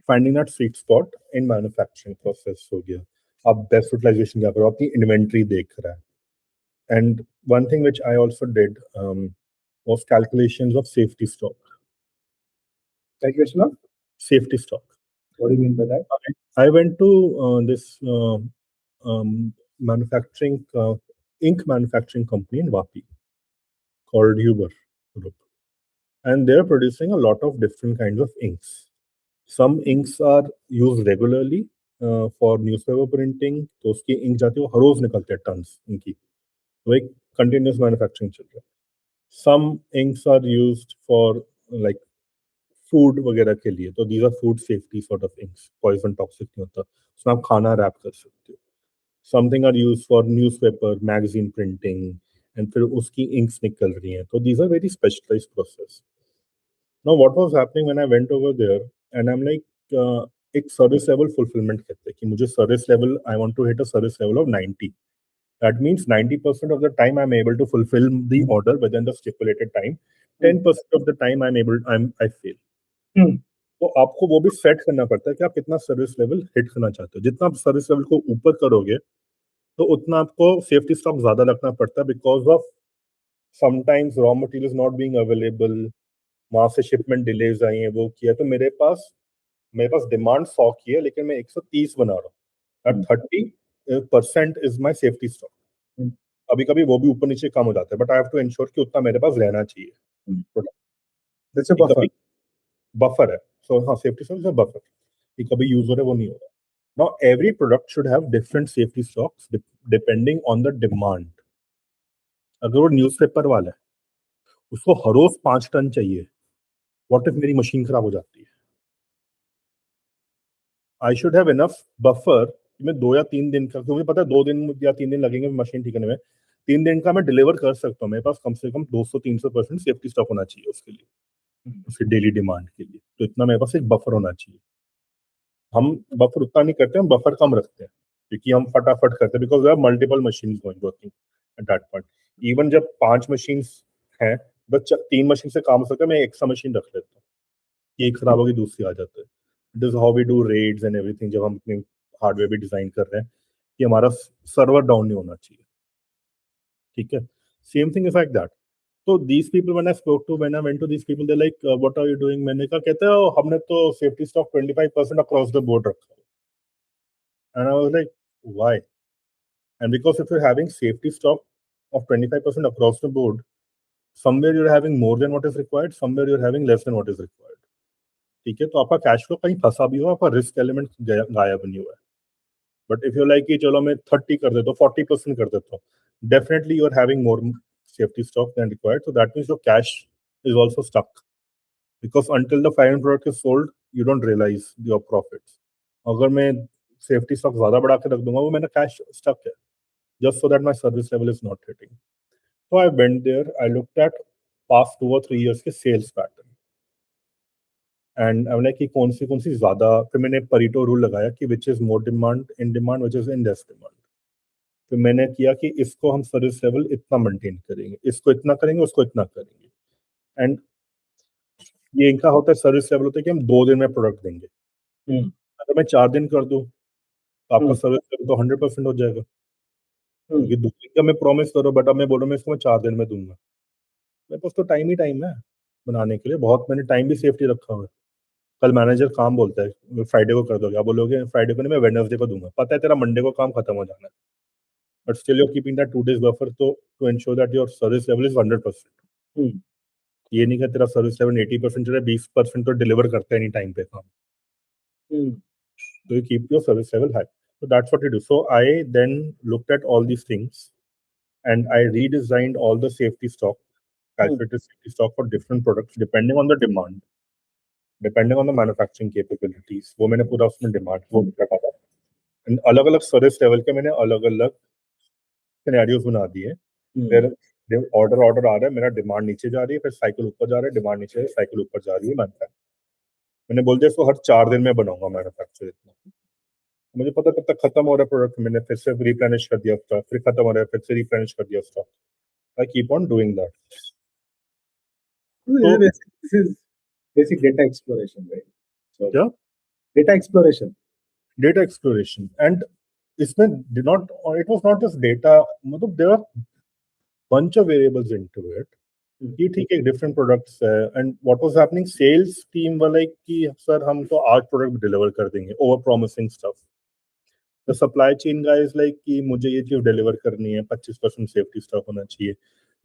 Finding that sweet spot in manufacturing process हो गया. आप बेस्ट यूटिलाइजेशन क्या करो, अपनी इन्वेंट्री देख रहा है. And one thing which I also did was calculations of safety stock. Calculation of Safety stock. what do you mean by that? I went to this manufacturing ink manufacturing company in Vapi called Huber Group, and they're producing a lot of different kinds of inks. Some inks are used regularly for newspaper printing. तो उसकी ink जाती है वो हर रोज निकलते हैं turns इनकी, तो एक कंटिन्यूस मैन्युफैक्चरिंग चल रहा है. Some inks are used for like food वगैरह के लिए, तो these are food safety sort of inks, poison toxic नहीं होता, उसमें आप खाना रैप कर सकते हो. Something are used for newspaper magazine printing and फिर उसकी इंक्स निकल रही हैं, तो these are very specialised process. Now, what was happening when I went over there, and I'm like, एक सर्विस लेवल फुलफिलमेंट कहते हैं कि मुझे service level I want to hit a service level of 90. That means 90% of the time I'm able to fulfill the order within the stipulated time. 10% of the time I fail. तो आपको वो भी set करना पड़ता है कि आप कितना सर्विस लेवल हिट करना चाहते हो. जितना आप सर्विस लेवल को ऊपर करोगे तो उतना आपको सेफ्टी स्टॉक ज्यादा रखना पड़ता है because of sometimes raw material not being available, वहां से शिपमेंट डिलेज आई है, वो किया. तो मेरे पास डिमांड 100 की है लेकिन मैं 130 बना रहा हूँ. 30% इज माई सेफ्टी स्टॉक. कभी कभी वो भी ऊपर नीचे कम हो जाता है but I have to ensure कि उतना मेरे पास रहना चाहिए. That's a buffer. बफर है. सो हाँ, सेफ्टी स्टॉक इज बफर कि कभी यूज हो रहा है वो नहीं हो रहा. Now every product should have different safety stocks depending on the demand. अगर वो न्यूज़पेपर वाला है उसको हर रोज 5 टन चाहिए, व्हाट इफ मेरी मशीन खराब हो जाती है. I should have enough buffer कि मैं 2 या 3 दिन का, क्योंकि पता है 2 दिन या 3 दिन लगेंगे मशीन ठीक करने में, 3 दिन का मैं डिलीवर कर सकता हूँ. मेरे पास कम से कम 200-300% सेफ्टी स्टॉक होना चाहिए उसके लिए, उसकी डेली डिमांड के लिए. तो इतना मेरे पास एक बफर होना चाहिए. हम बफर उतना नहीं करते, हम बफर कम रखते हैं क्योंकि हम फटाफट करते हैं because we have multiple machine going working at that point. Even जब 5 मशीन हैं बस 3 मशीन से काम हो सकता है, मैं एक्स्ट्रा मशीन रख लेता हूँ एक खराब होगी दूसरी आ जाता है. This how we do reds and everything. जब हम अपने हार्डवेयर भी डिजाइन कर रहे हैं कि हमारा सर्वर डाउन नहीं होना चाहिए. ठीक है. Same thing is like that. तो these people when I spoke to when I went to these people they like what are you doing. मैंने कहा कहते हैं हमने तो safety stock 25% across the board रखा है. And I was like why. And because if you are having safety stock of 25% across the board, somewhere you're having more than what is required, somewhere you're having less than what is required. ठीक है. तो आपका cash flow कहीं फंसा भी हुआ, आपका risk element गायब नहीं हुआ है. बट इफ यू लाइक कि चलो मैं 30 कर देता हूँ, 40% कर देता हूँ, definitely you are having more safety stock than required. So that means your cash is also stuck. Because until the final product is sold you don't realise your profits. अगर मैं सेफ्टी स्टॉक ज्यादा बढ़ा के रख दूंगा, वो मेरा cash stuck है, just so that my service level is not hitting. So I went there, I looked at past 2 or 3 years के sales pattern. And I'm like कि कौन सी ज्यादा. फिर मैंने परीटो रूल लगाया कि which is more demand in demand, which is in less demand. फिर मैंने किया कि इसको हम सर्विस लेवल इतना मेंटेन करेंगे, इसको इतना करेंगे, उसको इतना करेंगे. एंड ये इनका होता है सर्विस लेवल होता है कि हम 2 दिन में प्रोडक्ट देंगे. हम्म. अगर मैं 4 दिन कर दूं तो आपका हम्म. सर्विस लेवल तो 100% हो जाएगा. हम्म. क्योंकि 2 दिन का मैं प्रॉमिस करो, बट अब मैं बोल रहा हूँ मैं इसको मैं 4 दिन में दूंगा. मेरे पास तो टाइम ही टाइम है बनाने के लिए. बहुत मैंने टाइम भी सेफ्टी रखा हुआ है. कल मैनेजर काम बोलता है फ्राइडे को कर दोगे, आप बोलोगे फ्राइडे को नहीं, मैं वेडनेसडे को दूंगा. पता है तेरा मंडे को काम खत्म हो जाना है, but still you're keeping that 2 days buffer तो to ensure that your service level is 100%. Hmm. ये नहीं कि तेरा सर्विस लेवल 80% चल रहा है, 20% तो डिलीवर करते हैं एनी टाइम पे काम. हम्म. तो you keep your service level high. So that's what we do. So I then looked at all these things and I redesigned all the safety stock, hmm. calculated safety stock for different products depending on the demand, depending on the manufacturing capabilities. वो मैंने पूरा उसमें demand वो रखा था. अलग अलग service level के मैंने अलग अलग सिनेरियोज बना दिए. हम्म. फिर ऑर्डर ऑर्डर आ रहा है, मेरा डिमांड नीचे जा रही है, फिर साइकिल ऊपर जा रहा है, डिमांड नीचे साइकिल ऊपर जा रही है. मैंने बोल दिया इसको हर 4 दिन में बनाऊंगा मैन्युफैक्चर इतना. मुझे पता कब तक खत्म हो रहा है प्रोडक्ट, मैंने फिर से रिप्लेनिश कर दिया स्टॉक, फिर खत्म हो रहा है, फिर से रिप्लेनिश कर दिया stock. I keep on doing that. So तो this is basic data exploration, right? So क्या data exploration. Data exploration. And इसमें did not, it was not just data, मतलब there are bunch of variables into it. कि ठीक है different products है. And what was happening, sales team वाला कि sir हम तो आज प्रोडक्ट डिलीवर कर देंगे, over promising stuff. The supply chain guy is like कि मुझे ये चीज डिलीवर करनी है, 25% सेफ्टी स्टॉक होना चाहिए.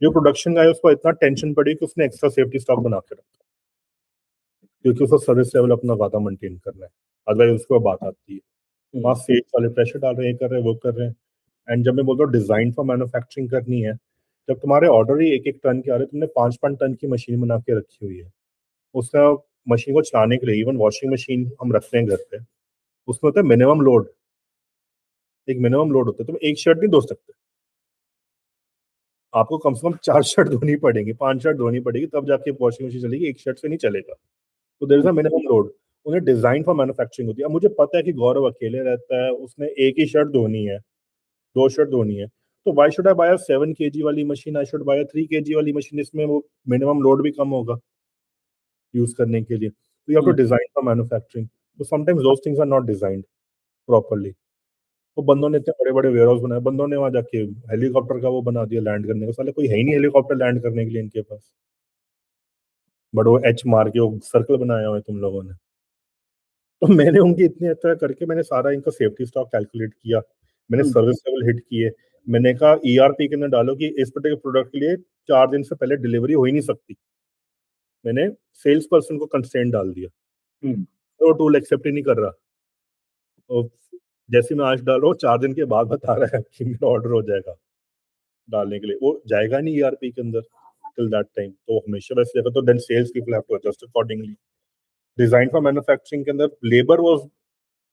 जो प्रोडक्शन गाय उसको इतना टेंशन पड़ी कि उसने एक्स्ट्रा सेफ्टी स्टॉक बना के रखा, क्योंकि उसको सर्विस लेवल अपना ज्यादा मेंटेन करना है. अदरवाइज उसको बात आती है. वहाँ सेल्स वाले प्रेशर डाल रहे हैं, ये कर रहे हैं, वो कर रहे हैं. एंड जब मैं बोलता हूँ डिजाइन फॉर मैन्युफैक्चरिंग करनी है, जब तुम्हारे ऑर्डर ही 1-1 टन के आ रहे हैं, तुमने 5-5 टन की मशीन बना के रखी हुई है. उसका मशीन को चलाने के लिए इवन वॉशिंग मशीन हम रखते हैं घर पे, उसमें होता है मिनिमम लोड. एक मिनिमम लोड होता है, तुम एक शर्ट नहीं धो सकते. आपको कम से कम 4 शर्ट धोनी पड़ेगी, 5 शर्ट धोनी पड़ेगी, तब जाके वॉशिंग मशीन चलेगी. एक शर्ट से नहीं चलेगा. तो there is a minimum load. उन्हें डिजाइन फॉर मैन्युफैक्चरिंग होती है. अब मुझे पता है कि गौरव अकेले रहता है, उसने एक ही शर्ट धोनी है, 2 शर्ट धोनी है. तो why should I buy a 7 kg वाली machine, I should buy a 3 kg वाली मशीन. इसमें वो मिनिमम लोड भी कम होगा यूज करने के लिए. तो you have to design for manufacturing. तो sometimes those things are not designed properly. वो बंदों ने इतने बड़े बड़े वेयर हाउस बनाए, बंदों ने वहां जाके हेलीकॉप्टर का वो बना दिया लैंड करने का. साले कोई है ही नहीं हेलीकॉप्टर लैंड करने के लिए इनके पास. बट वो एच मार के वो सर्कल बनाया हुआ है तुम लोगों ने. तो मैंने उनकी इतनी तरह करके मैंने सारा इनका सेफ्टी स्टॉक कैलकुलेट किया. मैंने सर्विस लेवल हिट किए. मैंने कहा ईआरपी के अंदर डालो कि इस पर्टिकुलर प्रोडक्ट के लिए 4 दिन से पहले डिलीवरी हो ही नहीं सकती. मैंने सेल्स पर्सन को कंस्ट्रेंट डाल दिया. तो टूल एक्सेप्ट ही नहीं कर रहा. तो जैसे मैं आज डाल रहा हूँ, 4 दिन के बाद बता रहा है कि मेरा ऑर्डर हो जाएगा डालने के लिए. वो जाएगा नहीं ईआरपी के अंदर टिल दैट टाइम. तो हमेशा वैसे जाएगा. तो then sales people have to adjust accordingly. Design for manufacturing के अंदर लेबर वाज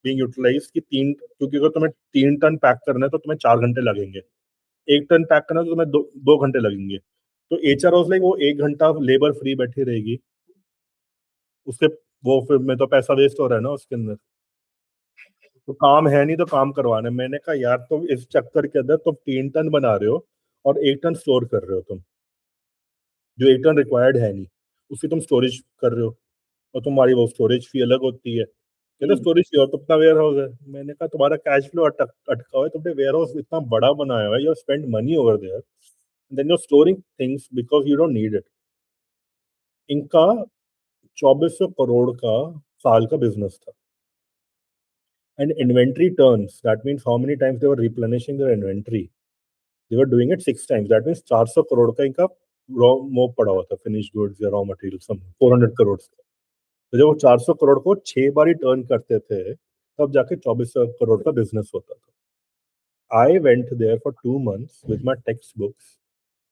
बीइंग यूटिलाइज्ड कि 3, क्योंकि अगर तुम्हें 3 टन पैक करना है तो तुम्हें 4 घंटे लगेंगे. 1 टन पैक करना है तो तुम्हें 2 घंटे लगेंगे. तो एचआर वाज लाइक वो 1 घंटा लेबर फ्री बैठी रहेगी उसके. वो फिर में तो पैसा वेस्ट हो रहा है ना उसके अंदर. तो काम है नहीं तो काम करवाना है. मैंने कहा यार तुम इस चक्कर के अंदर तुम 3 टन बना रहे हो और 1 टन स्टोर कर रहे हो तुम. जो 1 टन रिक्वायर्ड है नहीं, उसकी तुम स्टोरेज कर रहे हो. और तुम्हारी वो स्टोरेज फी अलग होती है। कहते Hmm. स्टोरेज फी और तो अपना वेयर हाउस है। मैंने कहा तुम्हारा कैश फ्लो अटका हुआ है, तुमने वेयर हाउस इतना बड़ा बनाया हुआ है, you spend money over there, then you storing things because you don't need it. इनका 2400 करोड़ का साल का बिजनेस था। And inventory turns, that means how many times they were replenishing their inventory, they were doing it 6 times, that means 400 crore का इनका raw मोप पड़ा हुआ था, फिनिश गुड्स या रॉ मटेरियल सम 400 करोड़। तो जब वो 400 करोड़ को 6 बार ही टर्न करते थे, तब जाके 2400 करोड़ का बिजनेस होता था। I went there for 2 months with my text books,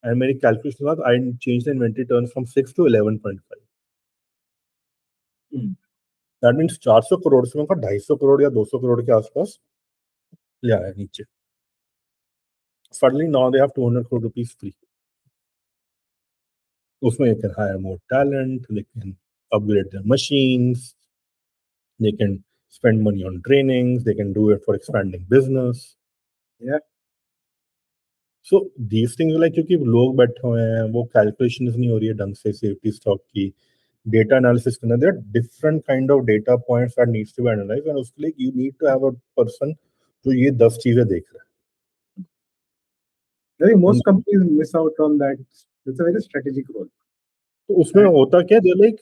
and मेरी कैलकुलेशन बाद I change the inventory turn from 6 to 11.5। Hmm. That means 400 crore से उनका 250 करोड़ या 200 करोड़ के आसपास ले आया नीचे। Suddenly now they have 200 crore rupees free. उसमें they can hire more talent, they can upgrade their machines, they can spend money on trainings, they can do it for expanding business. Yeah. So these things like क्योंकि लोग बैठे हुए हैं, वो calculation नहीं हो रही है ढंग से सेफ्टी स्टॉक की, डेटा एनालिसिस करना, there are different kind of data points that needs to be analysed, and उसके लिए you need to have a person जो ये 10 चीजें देख रहा I think है। most companies miss out on that. It's a very strategic role. तो उसमें And होता क्या, दे लाइक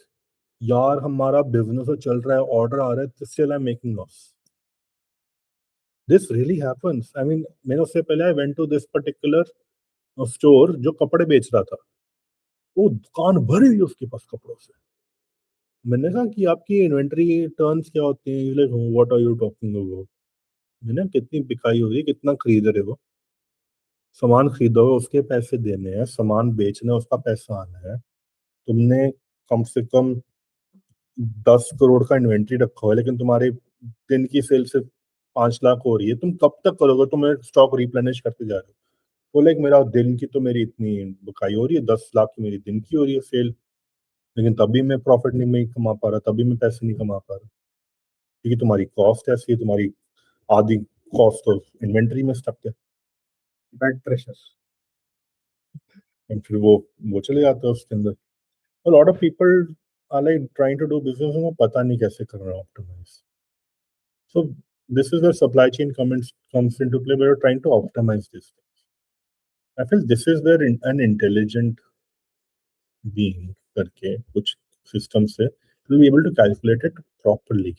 यार हमारा बिजनेस तो चल रहा है, ऑर्डर आ रहा है, still I am making loss. This really happens. I mean मैंने उससे पहले I went to this particular store जो कपड़े बेच रहा था, वो दुकान भरी हुई है उसके पास कपड़ों से। मैंने कहा कि आपकी इन्वेंटरी टर्न्स क्या होती हैं, like what are you talking about. मैंने कहा, कितनी बिकाई हो रही है, कितना खरीद रहे हो, सामान खरीदोगे उसके पैसे देने हैं, सामान बेचना है उसका पैसा आना है। तुमने कम से कम 10 करोड़ का इन्वेंट्री रखा हुआ है, लेकिन तुम्हारे दिन की सेल सिर्फ 5 लाख हो रही है, तुम कब तक करोगे, तुम स्टॉक रिप्लेनिश करते जा रहे हो। बोले कि मेरा दिन की तो मेरी इतनी बुकाई हो रही है, 10 लाख की मेरी दिन की हो रही है सेल, लेकिन तभी मैं प्रॉफिट नहीं कमा पा रहा, तभी मैं पैसे नहीं कमा पा रहा, क्योंकि तुम्हारी कॉस्ट ऐसी है, तुम्हारी आधी कॉस्ट तो इन्वेंट्री में स्टक है। back pressure. एंड फिर वो चले जाते हैं उसके अंदर। A lot of people are like trying to do business, उनको पता नहीं कैसे करना optimise. So this is where supply chain comes into play, where you're trying to optimize this. I feel this is where an intelligent being करके कुछ system से will be able to calculate it properly.